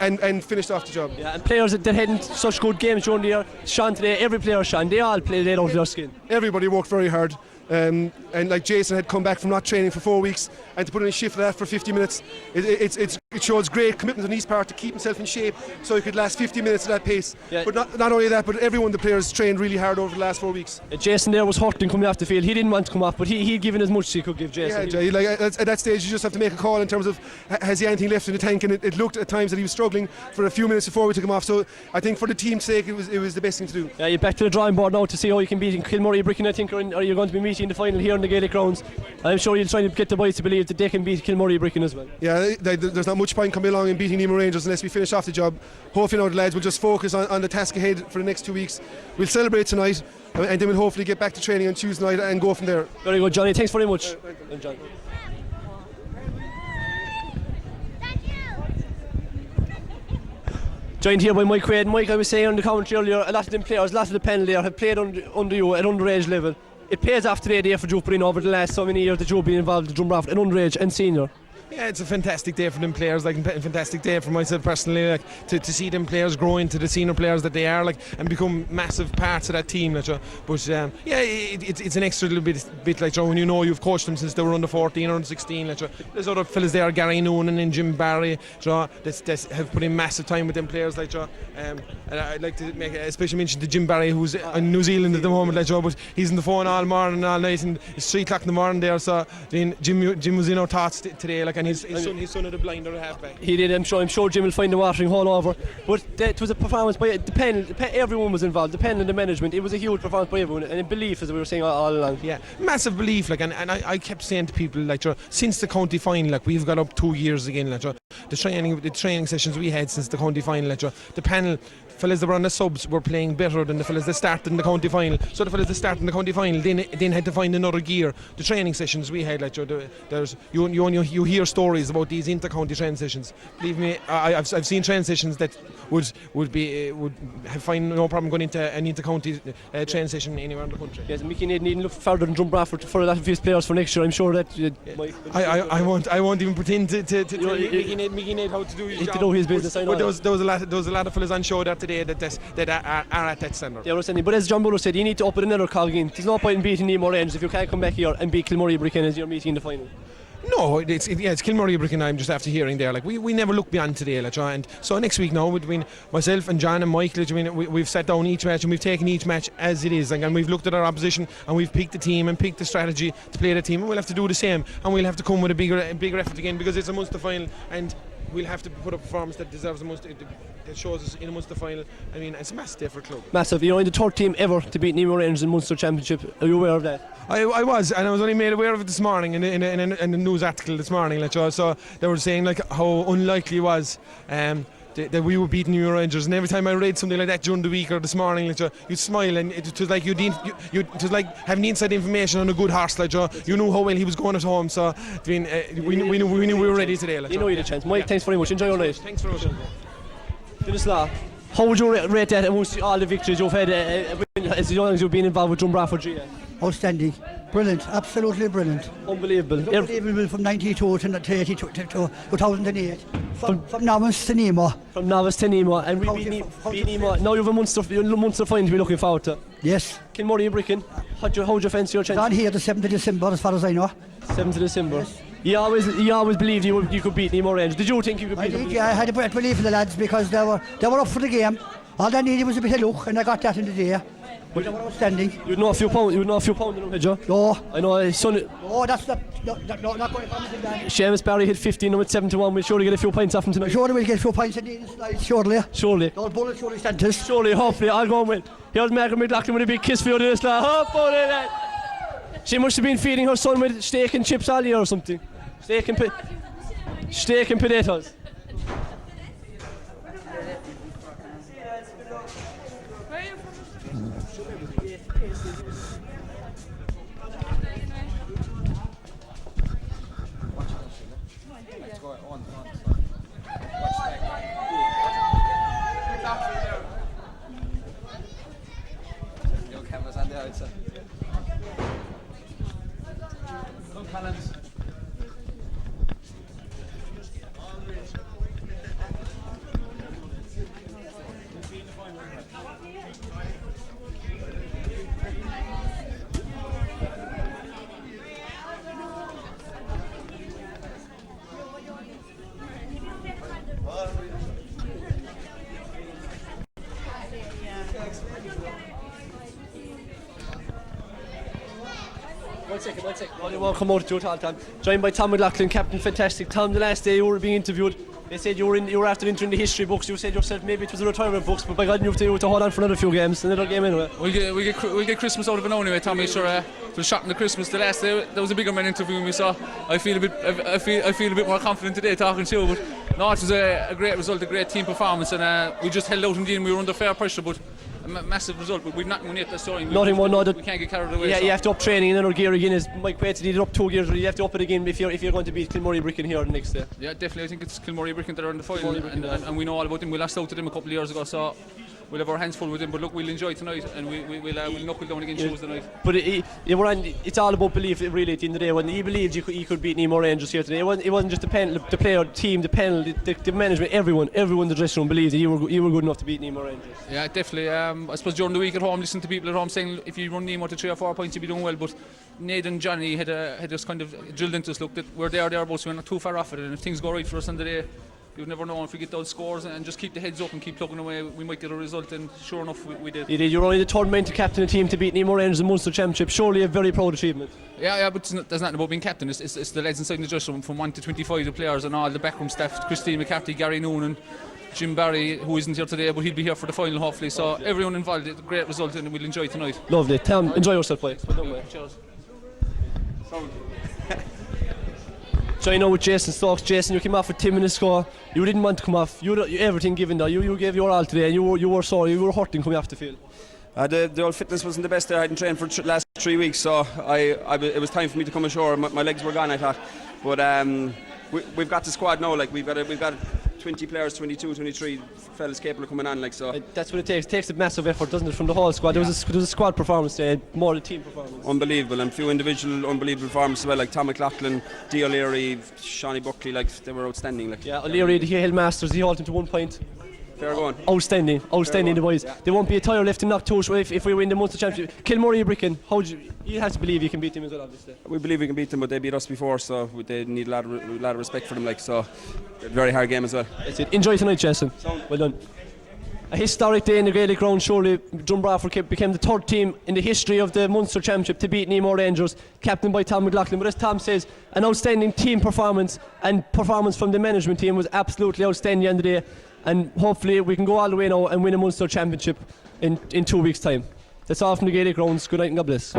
and finished off the job. Yeah, and players that hadn't such good games during the year, Sean today, every player Sean, they all played out of their skin. Everybody worked very hard. And like Jason had come back from not training for 4 weeks, and to put in a shift for that for 50 minutes, it shows great commitment on his part to keep himself in shape so he could last 50 minutes at that pace. Yeah. But not only that, but everyone, the players, trained really hard over the last 4 weeks. Jason there was hurting coming off the field. He didn't want to come off, but he'd given as much as he could give, Jason. Yeah, at that stage you just have to make a call in terms of has he anything left in the tank, and it looked at times that he was struggling for a few minutes before we took him off. So I think for the team's sake it was the best thing to do. Yeah, you're back to the drawing board now to see how you can beat Kilmurray Bricken, I think, or you're going to be meeting the final here in the Gaelic grounds. I'm sure you'll try to get the boys to believe that they can beat Kilmurray Bricken as well. Yeah, there's not much point coming along in beating Nemo Rangers unless we finish off the job. Hopefully now the lads will just focus on the task ahead for the next 2 weeks. We'll celebrate tonight, and then we'll hopefully get back to training on Tuesday night and go from there. Very good, Johnny. Thanks very much. John. Joined here by Mike Quaid. Mike, I was saying on the commentary earlier, a lot of them players, a lot of the panel there have played under you at underage level. It pays off today the effort you've put in over the last so many years that you've been involved in Drom Broadford at underage and senior. Yeah, it's a fantastic day for them players, like a fantastic day for myself personally, like to see them players grow into the senior players that they are, like, and become massive parts of that team. Like, but yeah, it's an extra little bit like, when you know you've coached them since they were under 14 or under 16. Like, there's other fellas there, Gary Noonan and Jim Barry, that have put in massive time with them players. Like, and I'd like to make a special mention to Jim Barry, who's in New Zealand at the moment. Like, but he's on the phone all morning, all night, and it's 3 o'clock in the morning there. So Jim was in our thoughts today, like. And and his son had a blinder halfback. He did. I'm sure Jim will find the watering hole over. But it was a performance by the panel. Everyone was involved. The panel and the management. It was a huge performance by everyone, and a belief, as we were saying all along. Yeah, massive belief. Like, and I kept saying to people, like, since the county final, like, we've got up 2 years again. Like, the training sessions we had since the county final, like, the panel. Fellas that were on the subs were playing better than the fellas that started in the county final. So the fellas that started in the county final then had to find another gear. The training sessions we had, like, there's you hear stories about these inter-county training sessions. Believe me, I've seen training sessions that would find no problem going into an inter-county training session anywhere in the country. Yes, Mickey need look further than Broadford for a lot of his players for next year. I'm sure that. I won't even pretend to tell Mickey Nate how to do his job. To do his business. I know. But there was a lot of fellas on show there today that are at that standard. Yeah, but as John Bullock said, you need to up it another cog in. There's no point in beating Nemo Rangers if you can't come back here and beat Kilmurray Bricken as you're meeting in the final. No, it's Kilmurray Bricken. I'm just after hearing there. Like, we never look beyond today, like, and so next week now between myself and John and Mike, like, I mean, we've sat down each match and we've taken each match as it is, like, and we've looked at our opposition and we've picked the team and picked the strategy to play the team, and we'll have to do the same, and we'll have to come with a bigger effort again because it's a Munster final, and we'll have to put up a performance that deserves a Munster, that shows us in a Munster final. I mean, it's a massive day for the club. Massive. You're in the third team ever to beat Nemo Rangers in Munster Championship. Are you aware of that? I was, and I was only made aware of it this morning in a news article this morning. Like, so they were saying, like, how unlikely it was that we were beating Nemo Rangers, and every time I read something like that during the week or this morning, like, you'd smile, and it was like it was like having inside information on a good horse. Like, you knew how well he was going at home. So I mean, we knew we were ready today. Like, you know you had a chance. Mike, thanks very much. Enjoy your night. Thanks very much. Dennis Law, how would you rate that amongst all the victories you've had as long as you've been involved with Drom Broadford GA? Outstanding, brilliant, absolutely brilliant. Unbelievable. Unbelievable from 92 to 2008. From novice to Nemo. From novice to Nemo, and we beat Nemo. Now you have a Munster final to be looking forward to. Yes. Kilmurray Bricken, how'd you fancy your chance? Down here the 7th of December, as far as I know. 7th of December. Yes. You always believed you could beat Nemo Rangers. Did you think you could beat them? Yeah, I had a great belief in the lads because they were up for the game. All they needed was a bit of luck, and I got that in the day. But they were outstanding. You'd know a few pounds in them, had you? No. I know his son. Oh, that's not going to come to that. Seamus Barry hit 15 with 7-1. We'll surely get a few points off him tonight. Surely we'll get a few points in these slides, surely. Surely. Those bullets surely sent us. Surely, hopefully, I'll go and win. Here's Margaret McLaughlin with a big kiss for you this lad. She must have been feeding her son with steak and chips all year or something. Steak and potatoes. Cameras on the outside. Look, Collins. One second. Only one come out to it all time. Joined by Tom McLaughlin, Captain Fantastic. Tom, the last day you were being interviewed, they said you were after entering the history books. You said yourself maybe it was the retirement books, but by God, you have to hold on for another few games, another game anyway. We get Christmas out of it now anyway, Tommy. Sure, for the shot in the Christmas the last day, there was a bigger man interviewing me, so I feel a bit more confident today talking to you. But no, it was a great result, a great team performance, and we just held out in the end. We were under fair pressure, but a massive result. But we've not won yet. That's story. We can't get carried away. Yeah, so you have to up training in another gear again. As Mike Bates did up 2 gears, you have to up it again if you're going to beat Kilmurray Bricken here the next day. Yeah, definitely. I think it's Kilmurray Bricken that are in the final, and we know all about them. We lost out to them a couple of years ago, so we'll have our hands full with them. But look, we'll enjoy tonight, and we'll knuckle down against Tuesday night. But it's all about belief, really. At the end of the day, when he believed he could beat Nemo Rangers here today, it wasn't just the panel, the player, the team, the panel, the management, everyone in the dressing room believed that you were good enough to beat Nemo Rangers. Yeah, definitely. I suppose during the week at home, listen to people at home saying if you run Nemo to 3 or 4 points, you'll be doing well. But Ned and Johnny had just kind of drilled into us. Look, that we're thereabouts. We're not too far off it, and if things go right for us on the day, you never know if we get those scores and just keep the heads up and keep plugging away, we might get a result, and sure enough we did. You did. You're only the third man to captain a team to beat Nemo Rangers in the Munster Championship. Surely a very proud achievement. Yeah, but there's nothing about being captain. It's the lads inside the dressing room from 1 to 25, the players and all the backroom staff, Christine McCarthy, Gary Noonan, Jim Barry, who isn't here today, but he'll be here for the final hopefully. So everyone involved, it's a great result and we'll enjoy tonight. Lovely. Tom, enjoy yourself, boy. Cheers. So you know with Jason Stokes, Jason, you came off with 10 minutes score. You didn't want to come off. You everything given there. You gave your all today, and you were sorry. You were hurting coming off the field. The old fitness wasn't the best there. I hadn't trained for last 3 weeks, so it was time for me to come ashore. My legs were gone, I thought. But we've got the squad now. Like we've got 20 players, 22, 23 fellas capable of coming on. Like so. That's what it takes. It takes a massive effort, doesn't it, from the whole squad? Yeah. There was a squad performance today, more a team performance. Unbelievable, and a few individual unbelievable performances as well. Like Tom McLaughlin, Dee O'Leary, Shawnee Buckley. Like they were outstanding. Like yeah, O'Leary, he held Masters. He held him to 1 point. Fair going. Outstanding the boys. Yeah. There won't be a tire left in Knocktosh if we win the Munster Championship. Kilmurray Bricken, you have to believe you can beat them as well, obviously. We believe we can beat them, but they beat us before, so they need a lot of respect for them. Like so, very hard game as well. That's it. Enjoy tonight, Jason. Well done. A historic day in the Gaelic ground. Surely Drom Broadford became the third team in the history of the Munster Championship to beat Nemo Rangers, captained by Tom McLaughlin. But as Tom says, an outstanding team performance, and performance from the management team was absolutely outstanding on the day. And hopefully we can go all the way now and win a Munster Championship in 2 weeks' time. That's all from the Gaelic grounds. Good night and God bless.